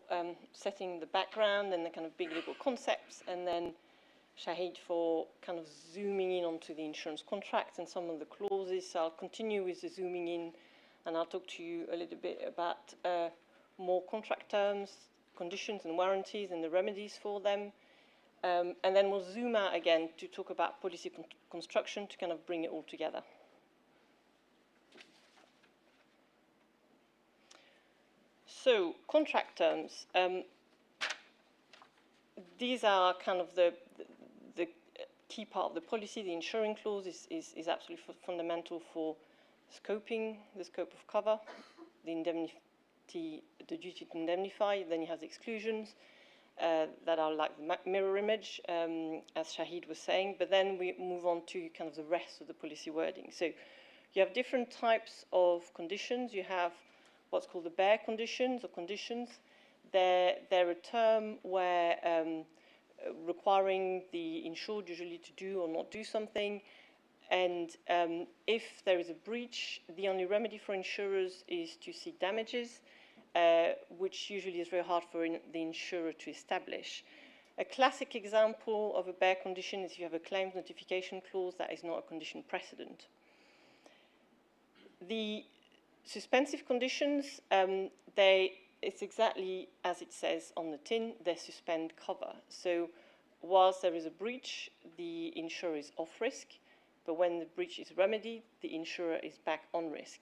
setting the background and the kind of big legal concepts, and then Shahid for kind of zooming in onto the insurance contract and some of the clauses. So I'll continue with the zooming in, and I'll talk to you a little bit about more contract terms, conditions and warranties and the remedies for them. And then we'll zoom out again to talk about policy construction to kind of bring it all together. So, contract terms. These are kind of the key part of the policy. The insuring clause is absolutely fundamental for scoping, the scope of cover, the indemnity, the duty to indemnify. Then you have the exclusions that are like the mirror image, as Shahid was saying. But then we move on to kind of the rest of the policy wording. So You have different types of conditions. You have what's called the bare conditions or conditions. They're a term where requiring the insured usually to do or not do something. And if there is a breach, the only remedy for insurers is to seek damages, which usually is very hard for the insurer to establish. A classic example of a bare condition is if you have a claims notification clause that is not a condition precedent. The suspensive conditions, it's exactly as it says on the tin, they suspend cover. So whilst there is a breach, the insurer is off risk, but when the breach is remedied, the insurer is back on risk.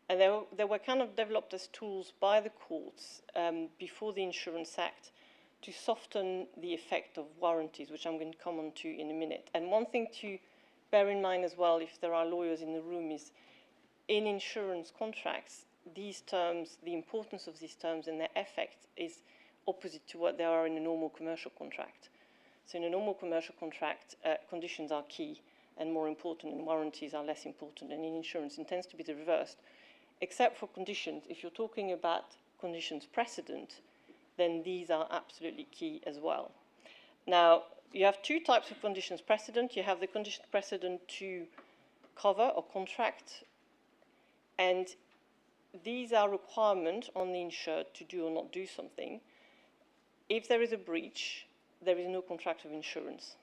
And they were kind of developed as tools by the courts before the Insurance Act to soften the effect of warranties, which I'm going to come on to in a minute. And one thing to bear in mind as well, if there are lawyers in the room, is in insurance contracts, these terms, the importance of these terms and their effect is opposite to what they are in a normal commercial contract. So in a normal commercial contract, conditions are key and more important, and warranties are less important. And in insurance, it tends to be the reverse. Except for conditions, if you're talking about conditions precedent, then these are absolutely key as well. Now, you have two types of conditions precedent. You have the condition precedent to cover or contract, and these are requirements on the insured to do or not do something. If there is a breach, there is no contract of insurance.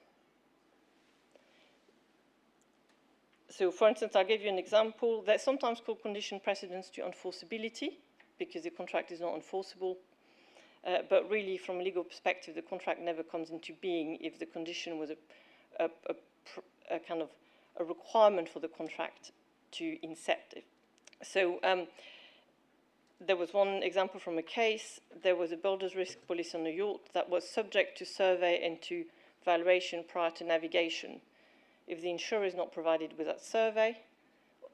So, for instance, I'll give you an example. They're sometimes called condition precedents to enforceability because the contract is not enforceable. But really, from a legal perspective, the contract never comes into being if the condition was a kind of a requirement for the contract to incept it. So there was one example from a case. There was a builder's risk policy on a yacht that was subject to survey and to valuation prior to navigation. If the insurer is not provided with that survey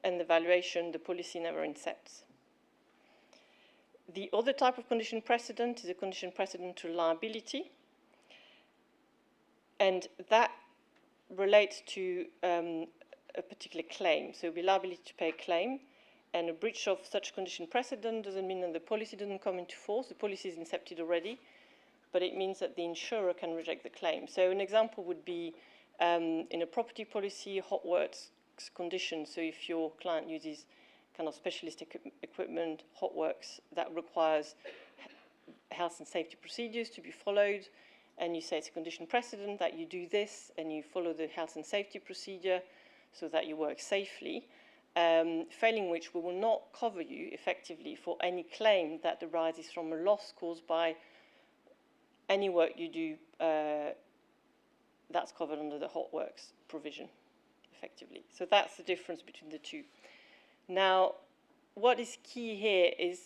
and the valuation, the policy never incepts. The other type of condition precedent is a condition precedent to liability, and that relates to a particular claim. So it will be liability to pay a claim, and a breach of such condition precedent doesn't mean that the policy doesn't come into force. The policy is incepted already, but it means that the insurer can reject the claim. So an example would be in a property policy, hot works condition. So if your client uses kind of specialist equipment, hot works, that requires health and safety procedures to be followed, and you say it's a condition precedent that you do this and you follow the health and safety procedure so that you work safely, failing which we will not cover you effectively for any claim that arises from a loss caused by any work you do that's covered under the hot works provision, effectively. So that's the difference between the two. Now, what is key here is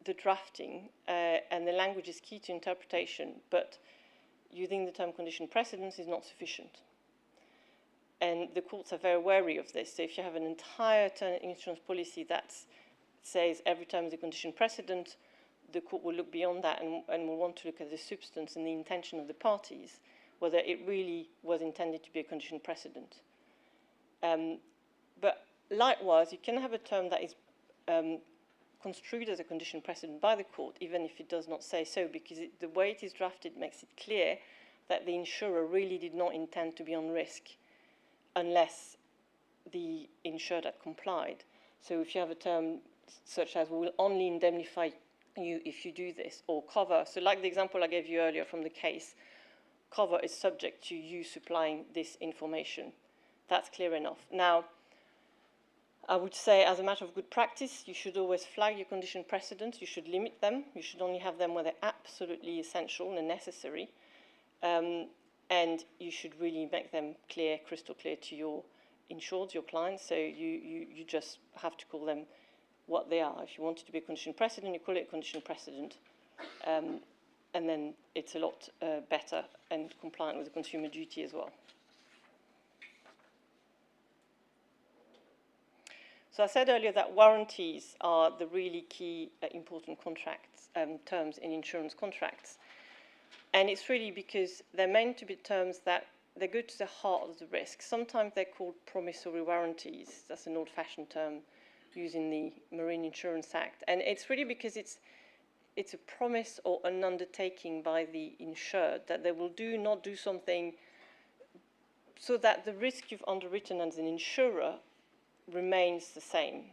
the drafting, and the language is key to interpretation, but using the term condition precedence is not sufficient. And the courts are very wary of this. So if you have an entire insurance policy that says every term is a condition precedent, the court will look beyond that and will want to look at the substance and the intention of the parties, whether it really was intended to be a condition precedent. But likewise, you can have a term that is construed as a condition precedent by the court, even if it does not say so, because the way it is drafted makes it clear that the insurer really did not intend to be on risk unless the insured had complied. So if you have a term such as, we will only indemnify you if you do this, or cover, so like the example I gave you earlier from the case, cover is subject to you supplying this information. That's clear enough. Now, I would say, as a matter of good practice, you should always flag your condition precedents. You should limit them. You should only have them where they're absolutely essential and necessary. And you should really make them clear, crystal clear to your insured, your clients. So you just have to call them what they are. If you want it to be a condition precedent, you call it a condition precedent. And then it's a lot better and compliant with the consumer duty as well. So I said earlier that warranties are the really key important contracts, terms in insurance contracts. And it's really because they're meant to be terms that they go to the heart of the risk. Sometimes they're called promissory warranties. That's an old-fashioned term used in the Marine Insurance Act. And it's really because it's a promise or an undertaking by the insured that they will not do something so that the risk you've underwritten as an insurer remains the same.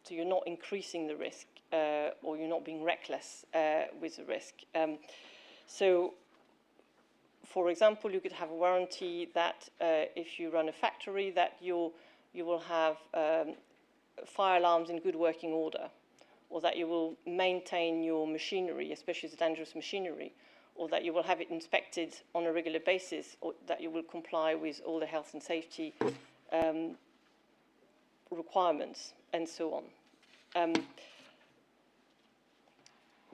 So you're not increasing the risk or you're not being reckless with the risk. So, for example, you could have a warranty that if you run a factory that you will have fire alarms in good working order, or that you will maintain your machinery, especially the dangerous machinery, or that you will have it inspected on a regular basis, or that you will comply with all the health and safety requirements, and so on.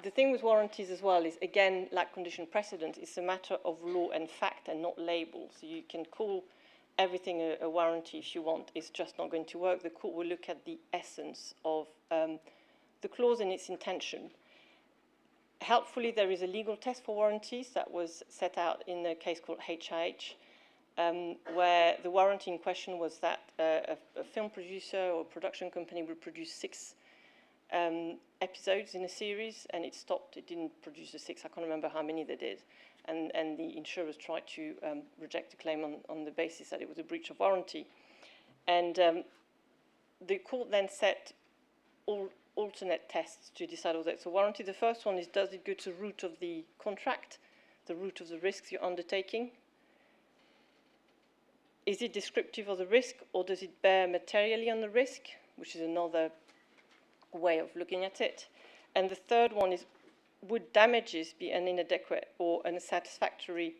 The thing with warranties as well is, again, like condition precedent, it's a matter of law and fact and not label. So you can call everything a warranty if you want. It's just not going to work. The court will look at the essence of the clause and its intention. Helpfully, there is a legal test for warranties that was set out in a case called HIH, where the warranty in question was that a film producer or production company would produce 6 episodes in a series, and it stopped. It didn't produce the 6. I can't remember how many they did. And the insurers tried to reject the claim on the basis that it was a breach of warranty. And the court then set alternate tests to decide whether it's a warranty. The first one is, does it go to the root of the contract, the root of the risks you're undertaking? Is it descriptive of the risk, or does it bear materially on the risk, which is another way of looking at it? And the third one is, would damages be an inadequate or unsatisfactory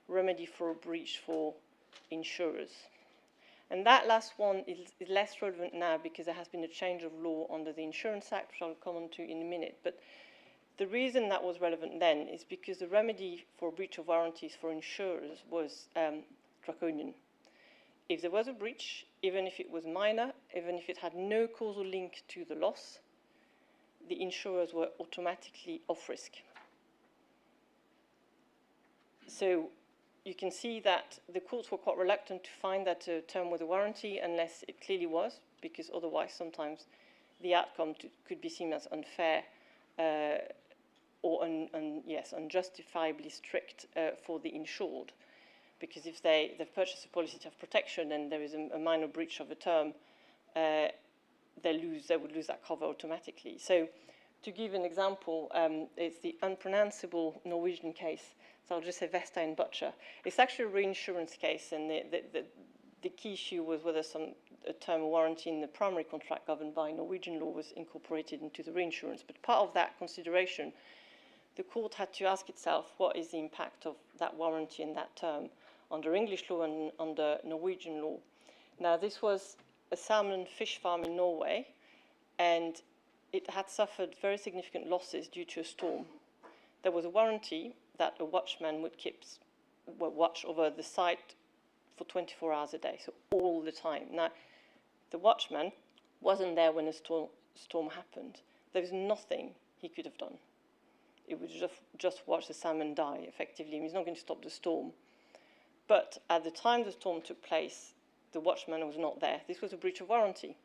remedy for a breach for insurers? And that last one is less relevant now because there has been a change of law under the Insurance Act, which I'll come on to in a minute. But the reason that was relevant then is because the remedy for breach of warranties for insurers was draconian. If there was a breach, even if it was minor, even if it had no causal link to the loss, the insurers were automatically off risk. So you can see that the courts were quite reluctant to find that a term was a warranty unless it clearly was, because otherwise sometimes the outcome could be seen as unfair or unjustifiably strict for the insured. Because if they've purchased a policy to have protection and there is a minor breach of a term, they would lose that cover automatically. So to give an example, it's the unpronounceable Norwegian case. So I'll just say Vesta and Berkshire. It's actually a reinsurance case, and the key issue was whether a term of warranty in the primary contract governed by Norwegian law was incorporated into the reinsurance. But part of that consideration, the court had to ask itself, what is the impact of that warranty and that term under English law and under Norwegian law? Now, this was a salmon fish farm in Norway, and it had suffered very significant losses due to a storm. There was a warranty that a watchman would keep watch over the site for 24 hours a day, so all the time. Now, the watchman wasn't there when the storm happened. There was nothing he could have done. It would just watch the salmon die, effectively. He's not going to stop the storm. But at the time the storm took place, the watchman was not there. This was a breach of warranty.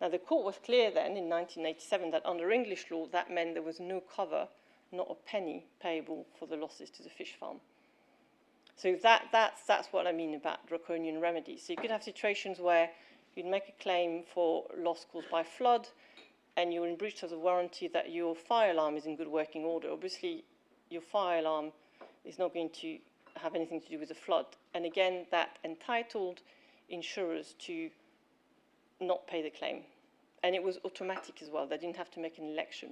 Now, the court was clear then, in 1987, that under English law, that meant there was no cover, not a penny payable for the losses to the fish farm. So that's what I mean about draconian remedies. So you could have situations where you'd make a claim for loss caused by flood, and you're in breach of the warranty that your fire alarm is in good working order. Obviously, your fire alarm is not going to have anything to do with the flood. And again, that entitled insurers to not pay the claim. And it was automatic as well. They didn't have to make an election.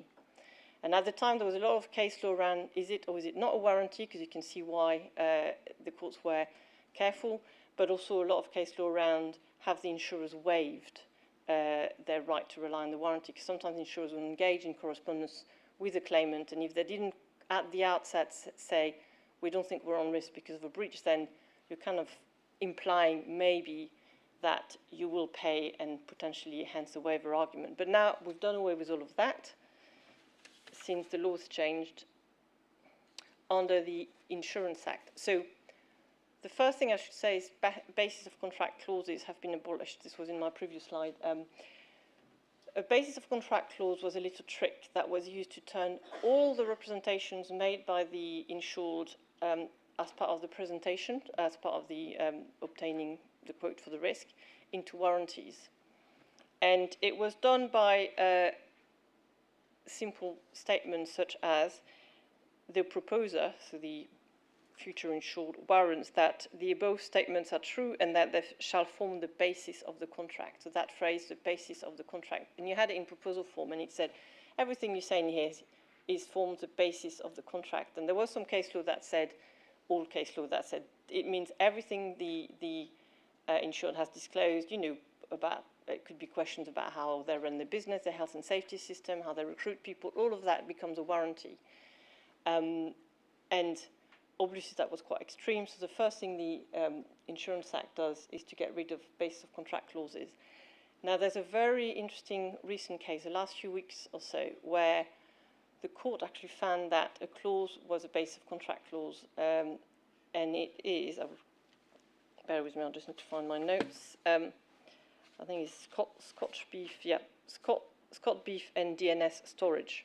And at the time, there was a lot of case law around, is it or is it not a warranty? Because you can see why the courts were careful. But also a lot of case law around, have the insurers waived their right to rely on the warranty? Because sometimes insurers will engage in correspondence with the claimant, and if they didn't at the outset say, we don't think we're on risk because of a breach, then you're kind of implying maybe that you will pay and potentially hence a waiver argument. But now we've done away with all of that since the law's changed under the Insurance Act. So the first thing I should say is basis of contract clauses have been abolished. This was in my previous slide. A basis of contract clause was a little trick that was used to turn all the representations made by the insured as part of the presentation, as part of the obtaining the quote for the risk, into warranties. And it was done by simple statements such as the proposer, so the future insured, warrants that the above statements are true and that they shall form the basis of the contract. So that phrase, the basis of the contract. And you had it in proposal form, and it said, everything you say in here is forms the basis of the contract. And there was some case law that said, all case law that said, it means everything the insured has disclosed, you know, about, it could be questions about how they run their business, their health and safety system, how they recruit people, all of that becomes a warranty. And obviously that was quite extreme, so the first thing the Insurance Act does is to get rid of basis of contract clauses. Now there's a very interesting recent case, the last few weeks or so, where the court actually found that a clause was a basis of contract clause, and it is, bear with me, I just need to find my notes. I think it's Scotch beef, yeah, Scott beef and DNS storage,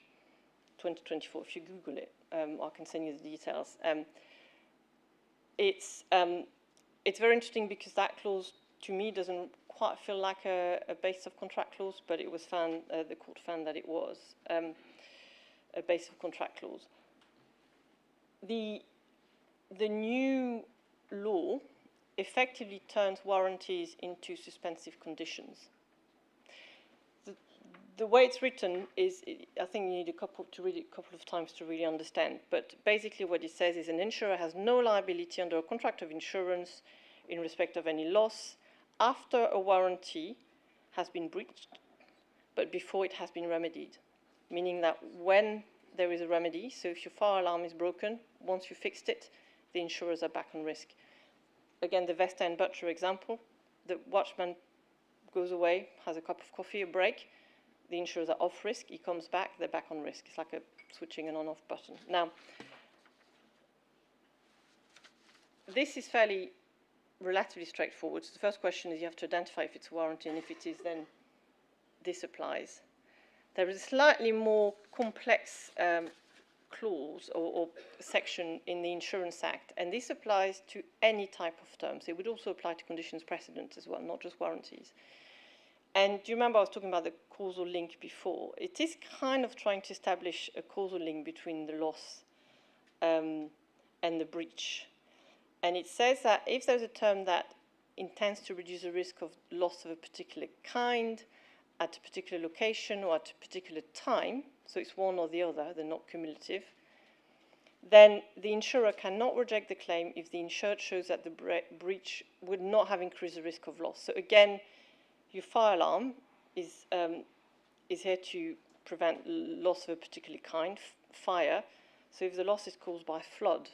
2024. If you Google it, I can send you the details. It's very interesting because that clause, to me, doesn't quite feel like a basis of contract clause, but it was found, the court found that it was a basis of contract clause. The new law effectively turns warranties into suspensive conditions. The way it's written is, I think you need to read it a couple of times to really understand, but basically what it says is an insurer has no liability under a contract of insurance in respect of any loss after a warranty has been breached, but before it has been remedied. Meaning that when there is a remedy, so if your fire alarm is broken, once you fixed it, the insurers are back on risk. Again, the Vesta and Berkshire example, the watchman goes away, has a cup of coffee, a break, the insurers are off risk, he comes back, they're back on risk. It's like a switching an on-off button. Now, this is fairly relatively straightforward. So the first question is you have to identify if it's a warranty, and if it is, then this applies. There is a slightly more complex clause or section in the Insurance Act, and this applies to any type of terms. It would also apply to conditions precedent as well, not just warranties. And do you remember I was talking about the causal link before? It is kind of trying to establish a causal link between the loss and the breach. And it says that if there's a term that intends to reduce the risk of loss of a particular kind at a particular location or at a particular time, so it's one or the other, they're not cumulative, then the insurer cannot reject the claim if the insured shows that the breach would not have increased the risk of loss. So again, your fire alarm is here to prevent loss of a particular kind, fire. So if the loss is caused by flood,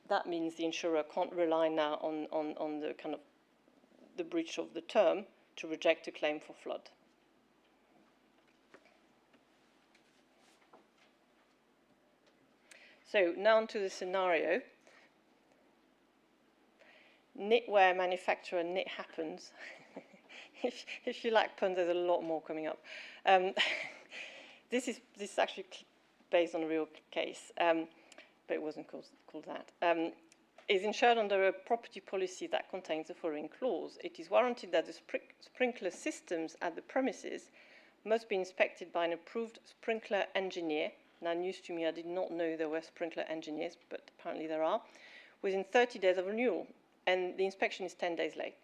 that means the insurer can't rely now on the kind of the breach of the term to reject a claim for flood. So now onto the scenario. Knitwear manufacturer, knit happens. if you like puns, there's a lot more coming up. This is actually based on a real case, but it wasn't called that. Is insured under a property policy that contains the following clause. It is warranted that the sprinkler systems at the premises must be inspected by an approved sprinkler engineer. Now, news to me, I did not know there were sprinkler engineers, but apparently there are, within 30 days of renewal. And the inspection is 10 days late.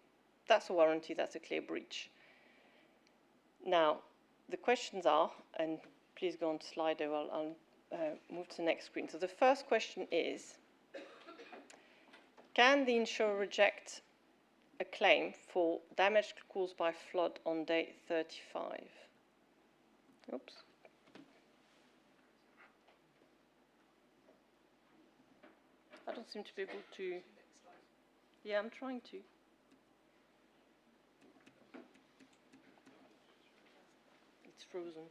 That's a warranty, that's a clear breach. Now, the questions are, and please go on to Slido, I'll move to the next screen. So the first question is, can the insurer reject a claim for damage caused by flood on day 35? Oops. I don't seem to be able to. Yeah, I'm trying to. It's frozen.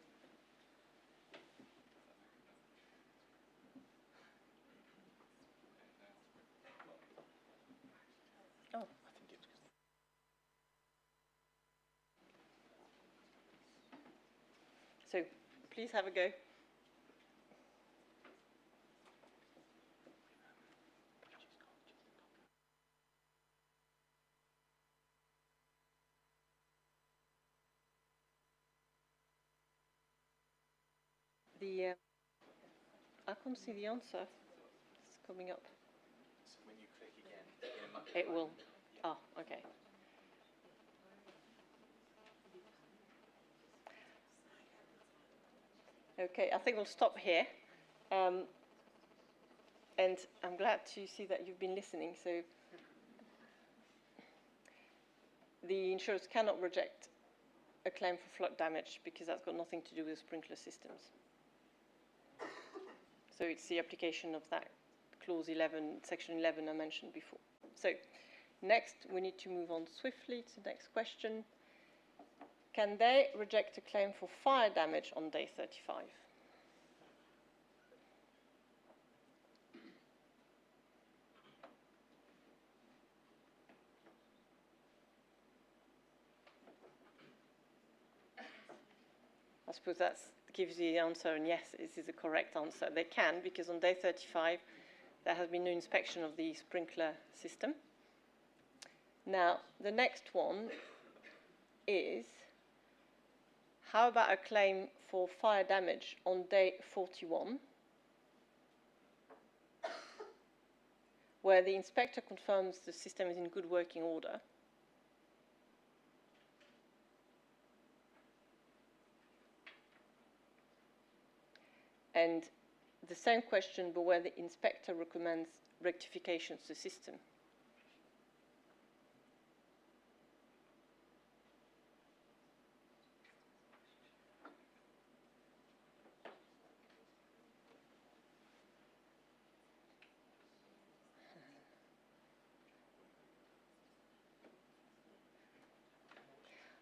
So please have a go. I can't see the answer. It's coming up. So when you click again, in a much It will. Oh, okay. Okay, I think we'll stop here. And I'm glad to see that you've been listening. So the insurers cannot reject a claim for flood damage because that's got nothing to do with sprinkler systems. So it's the application of that clause 11, section 11 I mentioned before. So next, we need to move on swiftly to the next question. Can they reject a claim for fire damage on day 35? I suppose that gives you the answer, and yes, this is the correct answer. They can, because on day 35, there has been no inspection of the sprinkler system. Now, the next one is, how about a claim for fire damage on day 41, where the inspector confirms the system is in good working order, and the same question, but where the inspector recommends rectifications to the system?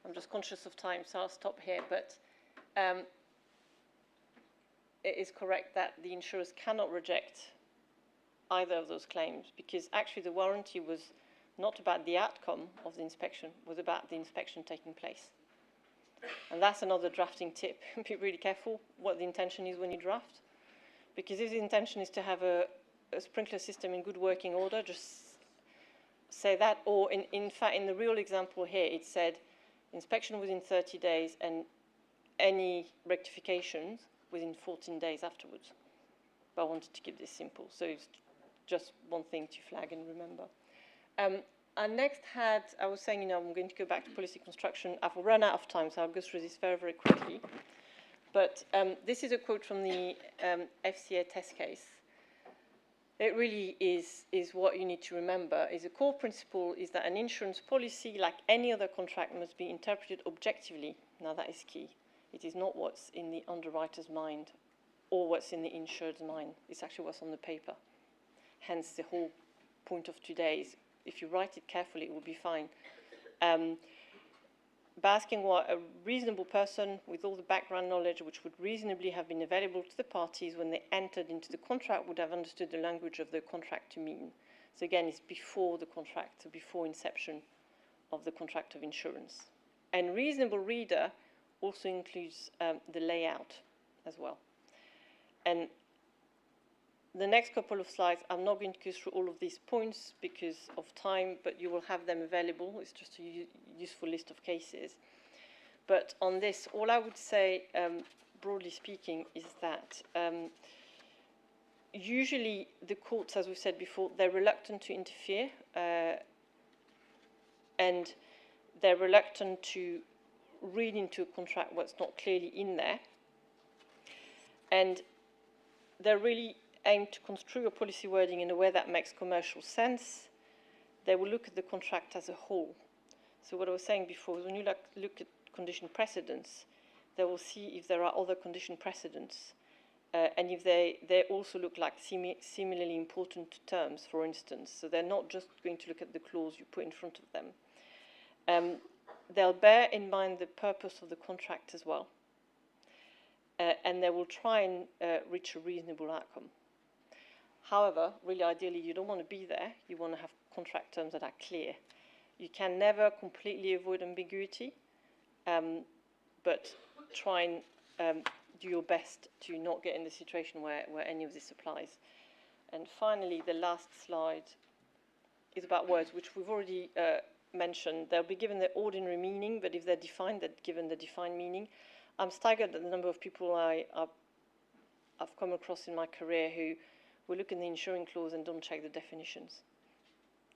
I'm just conscious of time, so I'll stop here, but it is correct that the insurers cannot reject either of those claims, because actually the warranty was not about the outcome of the inspection, it was about the inspection taking place. And that's another drafting tip. Be really careful what the intention is when you draft, because if the intention is to have a sprinkler system in good working order, just say that, or in fact, in the real example here, it said inspection within 30 days and any rectifications within 14 days afterwards. But I wanted to keep this simple, so it's just one thing to flag and remember. I next had, I was saying, I'm going to go back to policy construction. I've run out of time, so I'll go through this very, very quickly. But this is a quote from the FCA test case. It really is what you need to remember, is a core principle is that an insurance policy, like any other contract, must be interpreted objectively. Now that is key. It is not what's in the underwriter's mind or what's in the insured's mind. It's actually what's on the paper. Hence, the whole point of today is, if you write it carefully, it will be fine. By asking what a reasonable person with all the background knowledge which would reasonably have been available to the parties when they entered into the contract would have understood the language of the contract to mean. So again, it's before the contract, so before inception of the contract of insurance. And reasonable reader also includes the layout as well. And the next couple of slides, I'm not going to go through all of these points because of time, but you will have them available. It's just a useful list of cases. But on this, all I would say, broadly speaking, is that usually the courts, as we've said before, they're reluctant to interfere and they're reluctant to read into a contract what's not clearly in there. And they're really aim to construe a policy wording in a way that makes commercial sense. They will look at the contract as a whole. So what I was saying before is when you look at condition precedents, they will see if there are other condition precedents and if they also look like similarly important terms, for instance. So they're not just going to look at the clause you put in front of them. They'll bear in mind the purpose of the contract as well. And they will try and reach a reasonable outcome. However, really ideally, you don't want to be there. You want to have contract terms that are clear. You can never completely avoid ambiguity, but try and do your best to not get in the situation where any of this applies. And finally, the last slide is about words, which we've already mentioned. They'll be given the ordinary meaning, but if they're defined, they're given the defined meaning. I'm staggered at the number of people I've come across in my career who will look in the insuring clause and don't check the definitions,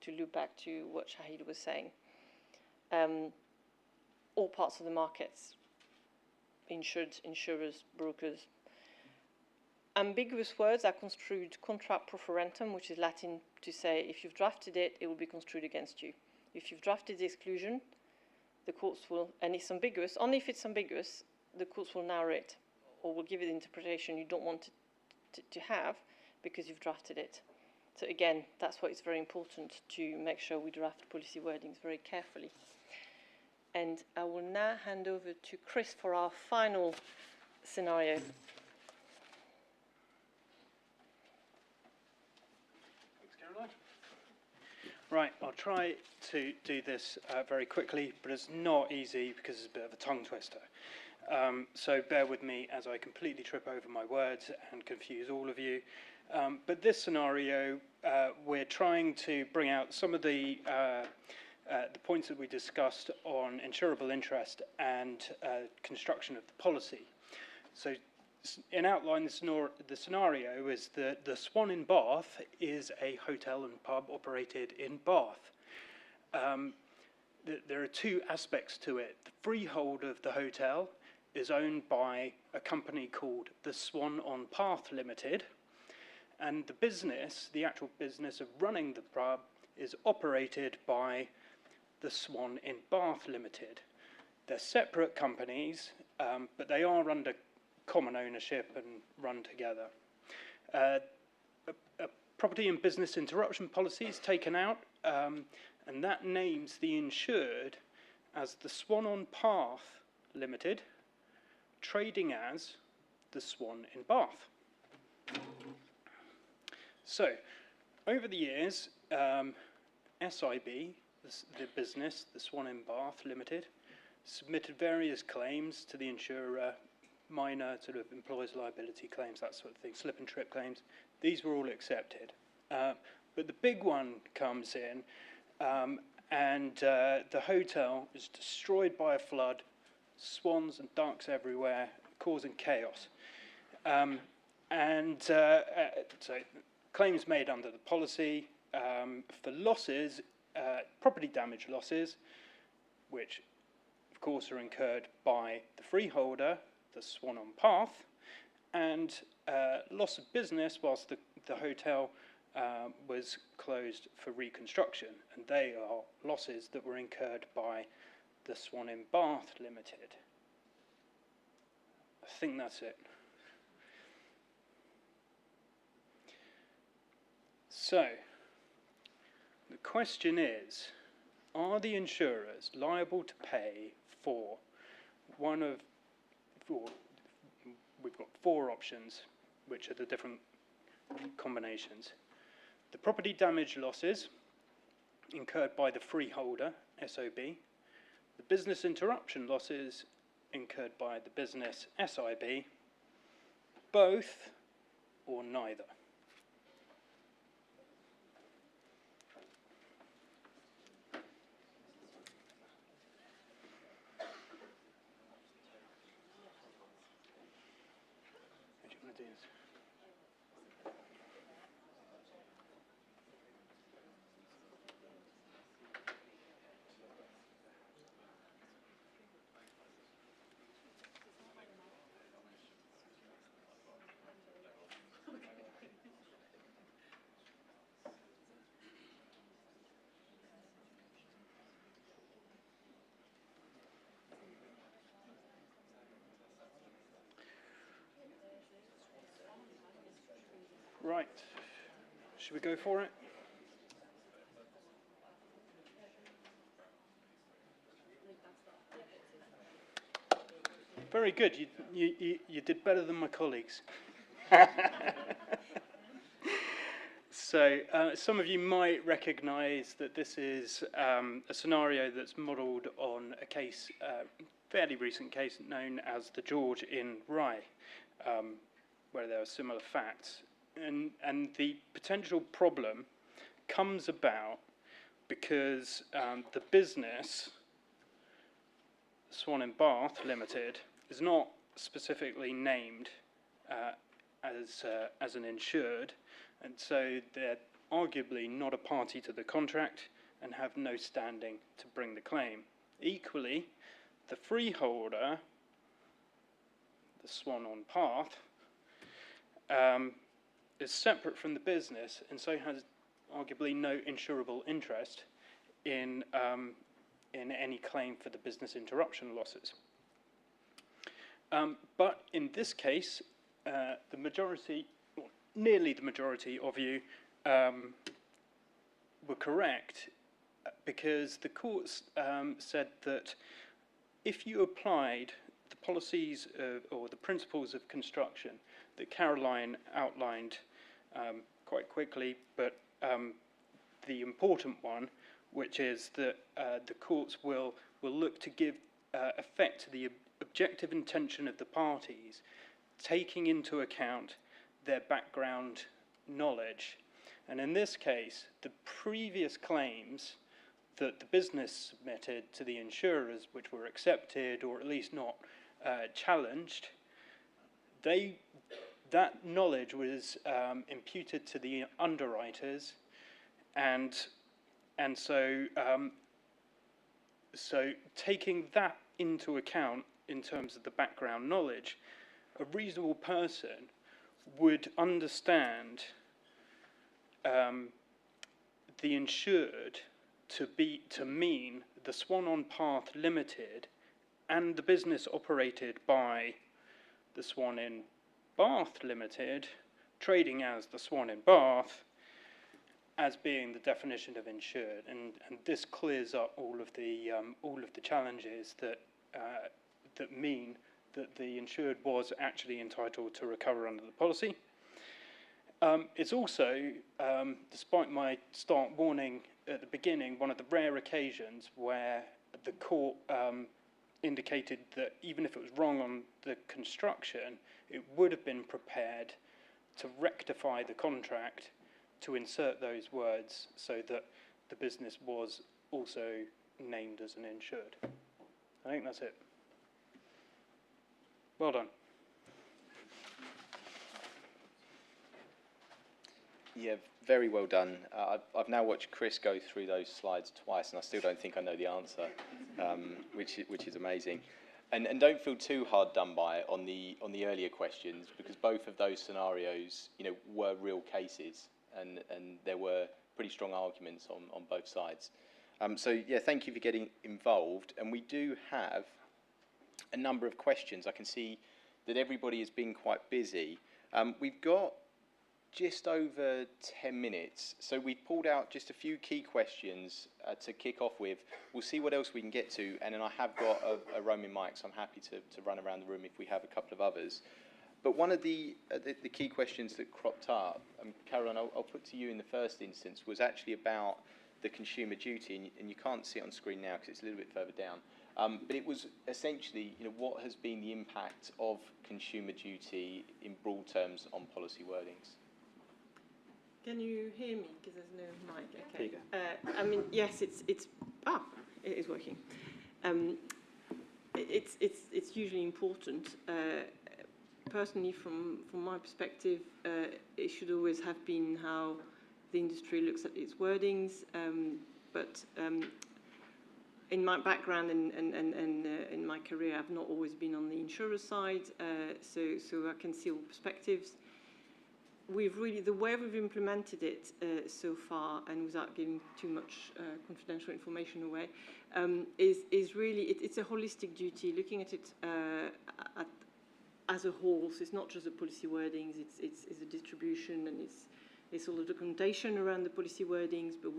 to loop back to what Shahid was saying. All parts of the markets, insured, insurers, brokers. Ambiguous words are construed contra pro forentum, which is Latin to say if you've drafted it, it will be construed against you. If you've drafted the exclusion, the courts will, and it's ambiguous, only if it's ambiguous, the courts will narrow it or will give it the interpretation you don't want to have because you've drafted it. So again, that's why it's very important to make sure we draft policy wordings very carefully. And I will now hand over to Chris for our final scenario. Thanks, Caroline. Right, I'll try to do this very quickly, but it's not easy because it's a bit of a tongue twister. So bear with me as I completely trip over my words and confuse all of you. But this scenario, we're trying to bring out some of the points that we discussed on insurable interest and construction of the policy. So in outline, the scenario is that the Swan in Bath is a hotel and pub operated in Bath. There are two aspects to it. The freehold of the hotel is owned by a company called the Swan on Bath Limited, and the business, the actual business of running the pub, is operated by the Swan in Bath Limited. They're separate companies, but they are under common ownership and run together. A property and business interruption policy is taken out, and that names the insured as the Swan on Bath Limited, trading as the Swan in Bath. So, over the years, SIB, the business, the Swan in Bath Limited, submitted various claims to the insurer, minor sort of employer's liability claims, that sort of thing, slip and trip claims. These were all accepted. But the big one comes in, and the hotel is destroyed by a flood, swans and ducks everywhere, causing chaos. So claims made under the policy for losses, property damage losses, which of course are incurred by the freeholder, the Swan on Bath, and loss of business whilst the hotel was closed for reconstruction, and they are losses that were incurred by the Swan in Bath Limited. I think that's it. So, the question is, are the insurers liable to pay for one of four? We've got four options, which are the different combinations. The property damage losses incurred by the freeholder, SOB, the business interruption losses incurred by the business, SIB, both or neither. What do you want to do? Right, should we go for it? Very good, you did better than my colleagues. So some of you might recognise that this is a scenario that's modelled on a case, fairly recent case known as the George in Rein, where there are similar facts. And the potential problem comes about because the business, Swan and Bath Limited, is not specifically named as an insured, and so they're arguably not a party to the contract and have no standing to bring the claim. Equally, the freeholder, the Swan on Path, is separate from the business and so has arguably no insurable interest in any claim for the business interruption losses. But in this case, the majority, or nearly the majority of you were correct, because the courts said that if you applied the policies or the principles of construction that Caroline outlined quite quickly, but the important one, which is that the courts will look to give effect to the objective intention of the parties, taking into account their background knowledge. And in this case, the previous claims that the business submitted to the insurers, which were accepted or at least not challenged, that knowledge was imputed to the underwriters, and so taking that into account in terms of the background knowledge, a reasonable person would understand the insured to mean the Swan on Path Limited and the business operated by the Swan in Bath Limited, trading as the Swan in Bath, as being the definition of insured, and this clears up all of the challenges that mean that the insured was actually entitled to recover under the policy. It's also, despite my start warning at the beginning, one of the rare occasions where the court indicated that even if it was wrong on the construction, it would have been prepared to rectify the contract to insert those words so that the business was also named as an insured. I think that's it. Well done. Yeah, very well done. I've now watched Chris go through those slides twice, and I still don't think I know the answer, which is amazing. And don't feel too hard done by on the earlier questions, because both of those scenarios, were real cases, and there were pretty strong arguments on both sides. So yeah, thank you for getting involved. And we do have a number of questions. I can see that everybody has been quite busy. We've got just over 10 minutes, so we've pulled out just a few key questions to kick off with. We'll see what else we can get to, and then I have got a roaming mic, so I'm happy to run around the room if we have a couple of others. But one of the key questions that cropped up, Caroline, I'll put to you in the first instance, was actually about the consumer duty, and you can't see it on screen now because it's a little bit further down. But it was essentially, what has been the impact of consumer duty in broad terms on policy wordings? Can you hear me? Because there's no mic. Okay. There you go. Yes, it is working. It's hugely important. Personally, from my perspective, it should always have been how the industry looks at its wordings. But in my background and in my career, I've not always been on the insurer side, so I can see all perspectives. The way we've implemented it so far, and without giving too much confidential information away, is really it's a holistic duty, looking at it as a whole. So it's not just the policy wordings; it's the distribution, and it's all the documentation around the policy wordings. But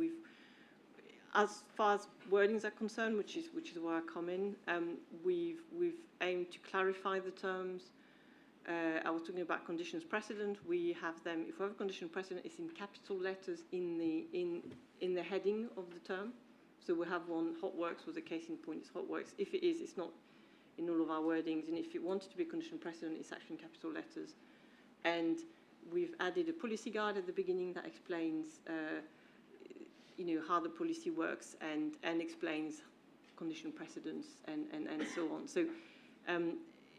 as far as wordings are concerned, which is where I come in, we've aimed to clarify the terms, I was talking about conditions precedent. We have them, if we have a condition precedent, it's in capital letters in the heading of the term. So we have one, hot works was a case in point, it's hot works. If it is, it's not in all of our wordings. And if it wanted to be a condition precedent, it's actually in capital letters. And we've added a policy guide at the beginning that explains, how the policy works and explains condition precedents and so on. So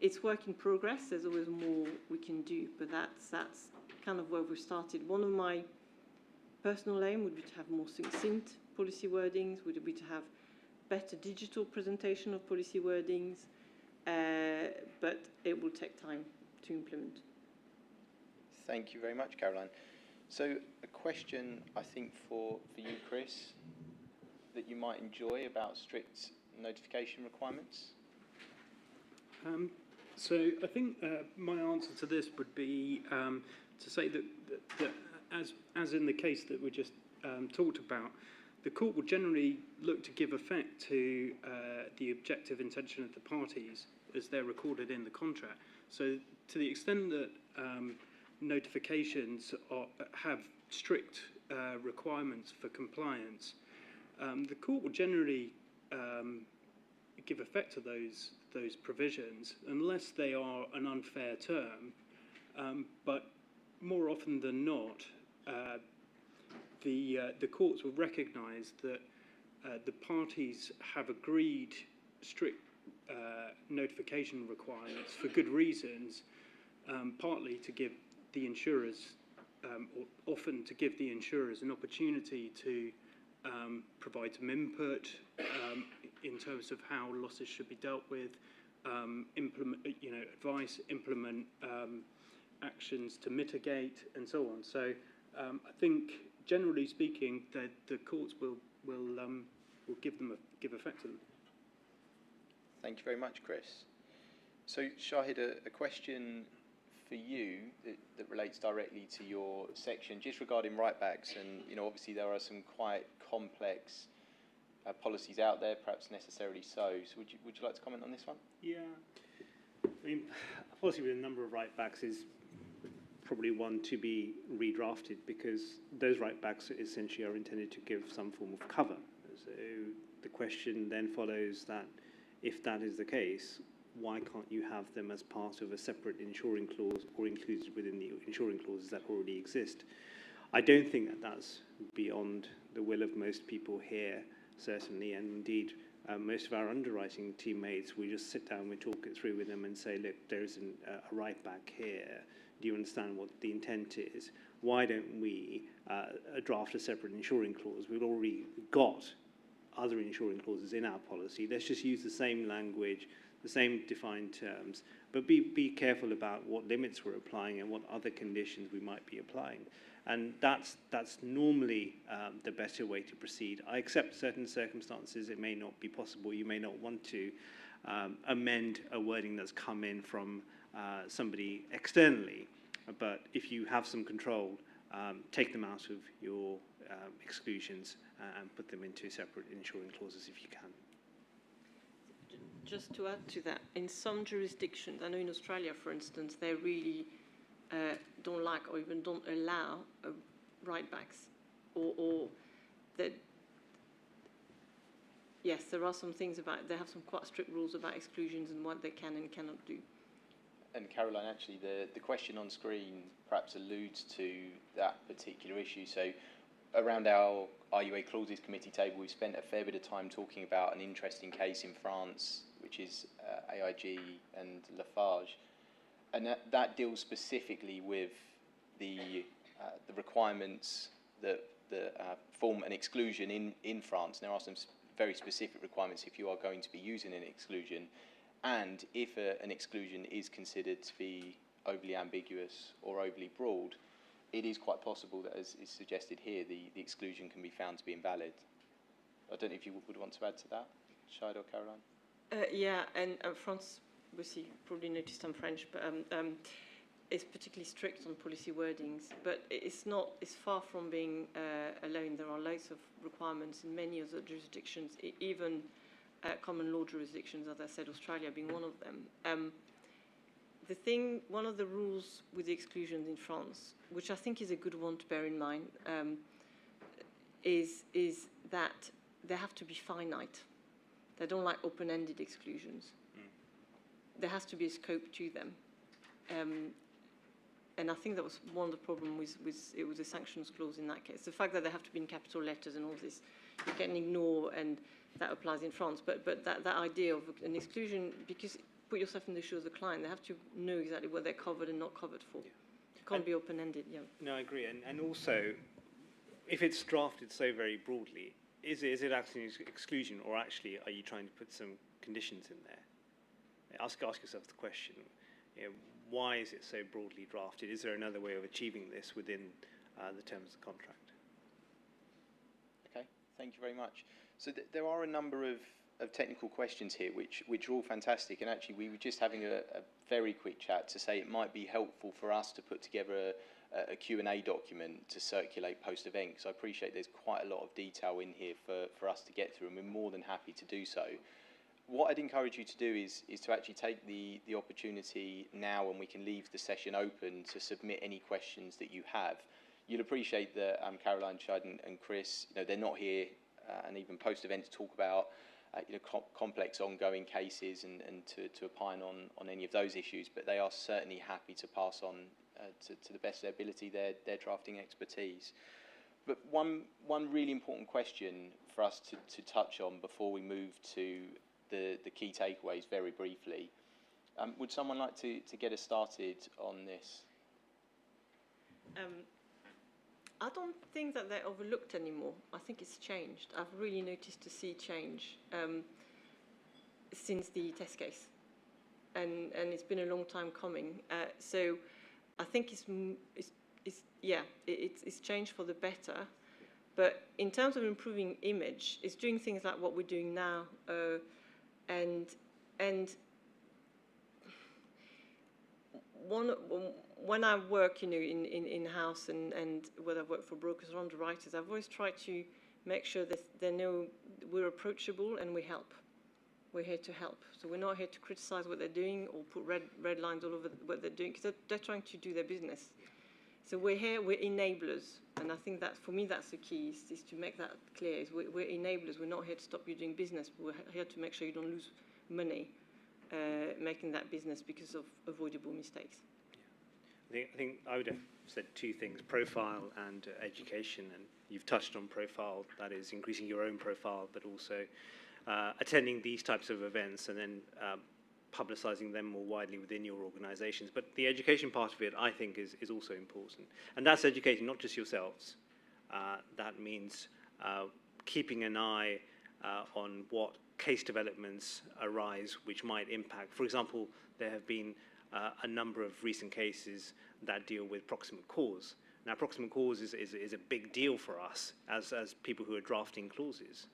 it's work in progress. There's always more we can do, but that's kind of where we started. One of my personal aim would be to have more succinct policy wordings, would be to have better digital presentation of policy wordings, but it will take time to implement. Thank you very much, Caroline. So a question, I think, for you, Chris, that you might enjoy about strict notification requirements? So I think my answer to this would be to say that as in the case that we just talked about, the court will generally look to give effect to the objective intention of the parties as they're recorded in the contract. So to the extent that notifications have strict requirements for compliance, the court will generally give effect to those provisions unless they are an unfair term. But more often than not, the courts will recognise that the parties have agreed strict notification requirements for good reasons, partly to give the insurers, or often to give the insurers an opportunity to provide some input in terms of how losses should be dealt with, implement, advice, implement actions to mitigate, and so on. So I think, generally speaking, the courts will give effect to them. Thank you very much, Chris. So, Shahid, a question for you that relates directly to your section, just regarding writebacks, and obviously there are some quite complex policies out there, perhaps necessarily so. So, would you like to comment on this one? Yeah, I mean, a policy with a number of writebacks is probably one to be redrafted, because those writebacks essentially are intended to give some form of cover. So the question then follows that if that is the case, why can't you have them as part of a separate insuring clause or included within the insuring clauses that already exist? I don't think that that's beyond the will of most people here, certainly, and indeed most of our underwriting teammates, we just sit down, we talk it through with them and say, look, there isn't a right back here. Do you understand what the intent is? Why don't we draft a separate insuring clause? We've already got other insuring clauses in our policy. Let's just use the same language, the same defined terms, but be careful about what limits we're applying and what other conditions we might be applying. And that's normally the better way to proceed. I accept certain circumstances it may not be possible. You may not want to amend a wording that's come in from somebody externally, but if you have some control, take them out of your exclusions and put them into separate insuring clauses if you can. Just to add to that, in some jurisdictions, I know in Australia, for instance, they really don't like or even don't allow writebacks, or that, yes, there are some things about, they have some quite strict rules about exclusions and what they can and cannot do. And Caroline, actually, the question on screen perhaps alludes to that particular issue. So around our IUA Clauses Committee table, we've spent a fair bit of time talking about an interesting case in France, which is AIG and Lafarge. And that deals specifically with the requirements that form an exclusion in France. And there are some very specific requirements if you are going to be using an exclusion. And if an exclusion is considered to be overly ambiguous or overly broad, it is quite possible that, as is suggested here, the exclusion can be found to be invalid. I don't know if you would want to add to that, Shahid or Caroline? Yeah, and France, obviously, you probably noticed I'm French, but is particularly strict on policy wordings. But it's far from being alone. There are loads of requirements in many other jurisdictions, even common law jurisdictions, as I said, Australia being one of them. one of the rules with the exclusions in France, which I think is a good one to bear in mind, is that they have to be finite. They don't like open-ended exclusions. There has to be a scope to them. And I think that was one of the problems with it was a sanctions clause in that case. The fact that they have to be in capital letters and all this, you can ignore, and that applies in France. But that idea of an exclusion, because put yourself in the shoes of the client, they have to know exactly what they're covered and not covered for. Yeah. It can't be open-ended, yeah. No, I agree. And also, if it's drafted so very broadly, is it actually an exclusion, or actually are you trying to put some conditions in there? Ask yourself the question, why is it so broadly drafted? Is there another way of achieving this within the terms of the contract? Okay, thank you very much. So there are a number of technical questions here which are all fantastic, and actually we were just having a very quick chat to say it might be helpful for us to put together a Q&A document to circulate post-event, because I appreciate there's quite a lot of detail in here for us to get through, and we're more than happy to do so. What I'd encourage you to do is to actually take the opportunity now, and we can leave the session open to submit any questions that you have. You'll appreciate that Caroline, Shahid and Chris, they're not here and even post-event to talk about complex ongoing cases and to opine on any of those issues, but they are certainly happy to pass on to the best of their ability their drafting expertise. But one really important question for us to touch on before we move to the key takeaways very briefly. Would someone like to get us started on this? I don't think that they're overlooked anymore. I think it's changed. I've really noticed to see change since the test case, and it's been a long time coming. So I think it's changed for the better. But in terms of improving image, it's doing things like what we're doing now, and when I work, in house and whether I work for brokers or underwriters, I've always tried to make sure that they know we're approachable and we help. We're here to help. So we're not here to criticize what they're doing or put red lines all over what they're doing, because they're trying to do their business. So we're here, we're enablers, and I think that for me that's the key, is to make that clear. Is we're enablers. We're not here to stop you doing business. We're here to make sure you don't lose money making that business because of avoidable mistakes. I think I would have said two things: profile and education. And you've touched on profile, that is increasing your own profile, but also attending these types of events and then publicising them more widely within your organisations. But the education part of it, I think, is also important. And that's educating not just yourselves. That means keeping an eye on what case developments arise which might impact. For example, there have been a number of recent cases that deal with proximate cause. Now, proximate cause is a big deal for us as people who are drafting clauses.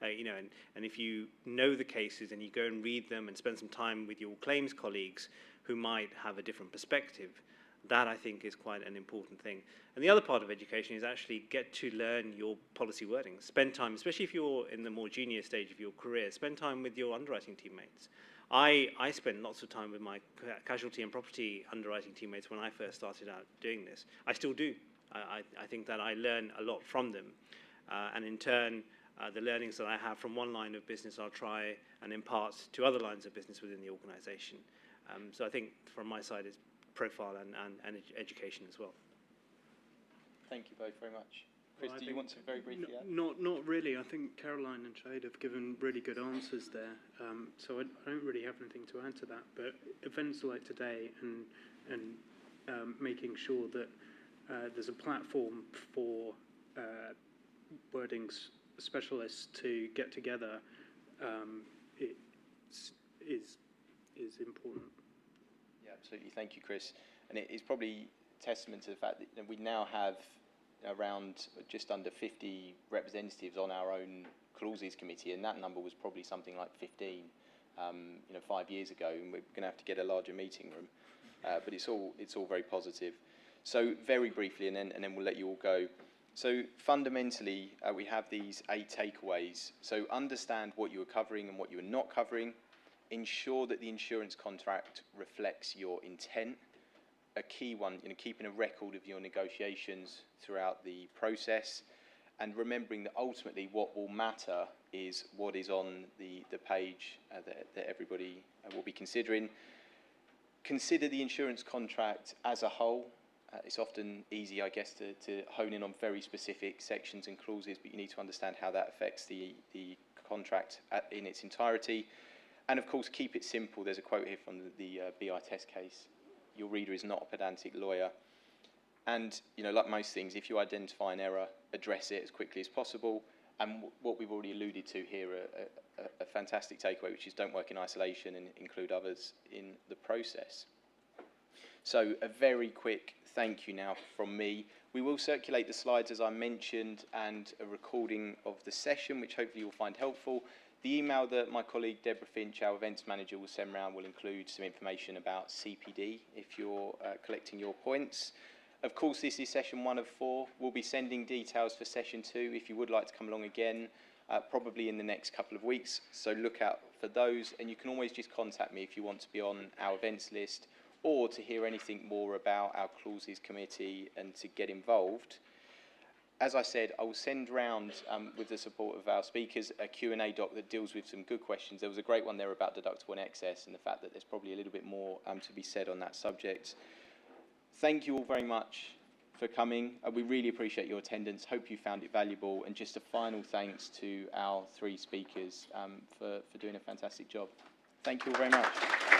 And if you know the cases and you go and read them and spend some time with your claims colleagues who might have a different perspective, that I think is quite an important thing. And the other part of education is actually get to learn your policy wording. Spend time, especially if you're in the more junior stage of your career, spend time with your underwriting teammates. I spent lots of time with my casualty and property underwriting teammates when I first started out doing this. I still do. I think that I learn a lot from them. And in turn, the learnings that I have from one line of business, I'll try and impart to other lines of business within the organisation. So I think from my side is profile and education as well. Thank you both very much. Chris, do you want to very briefly add? Not really. I think Caroline and Shahid have given really good answers there. So I don't really have anything to add to that. But events like today and making sure that there's a platform for wordings specialists to get together is important. Yeah, absolutely. Thank you, Chris. And it is probably testament to the fact that we now have around just under 50 representatives on our own clauses committee, and that number was probably something like 15 5 years ago, and we're going to have to get a larger meeting room. But it's all very positive. So very briefly, and then we'll let you all go. So fundamentally, we have these 8 takeaways. So understand what you are covering and what you are not covering. ensure that the insurance contract reflects your intent. A key one, keeping a record of your negotiations throughout the process, and remembering that ultimately what will matter is what is on the page that everybody will be considering. Consider the insurance contract as a whole. It's often easy, I guess, to hone in on very specific sections and clauses, but you need to understand how that affects the contract in its entirety. And of course, keep it simple. There's a quote here from the BI test case. Your reader is not a pedantic lawyer. And, like most things, if you identify an error, address it as quickly as possible. And what we've already alluded to here, a fantastic takeaway, which is don't work in isolation and include others in the process. So a very quick thank you now from me. We will circulate the slides, as I mentioned, and a recording of the session, which hopefully you'll find helpful. The email that my colleague Deborah Finch, our events manager, will send around will include some information about CPD if you're collecting your points. Of course, this is session 1 of 4. We'll be sending details for session 2 if you would like to come along again, probably in the next couple of weeks. So look out for those, and you can always just contact me if you want to be on our events list or to hear anything more about our clauses committee and to get involved. As I said, I will send round, with the support of our speakers, a Q&A doc that deals with some good questions. There was a great one there about deductible and excess and the fact that there's probably a little bit more to be said on that subject. Thank you all very much for coming. We really appreciate your attendance. Hope you found it valuable. And just a final thanks to our 3 speakers for doing a fantastic job. Thank you all very much.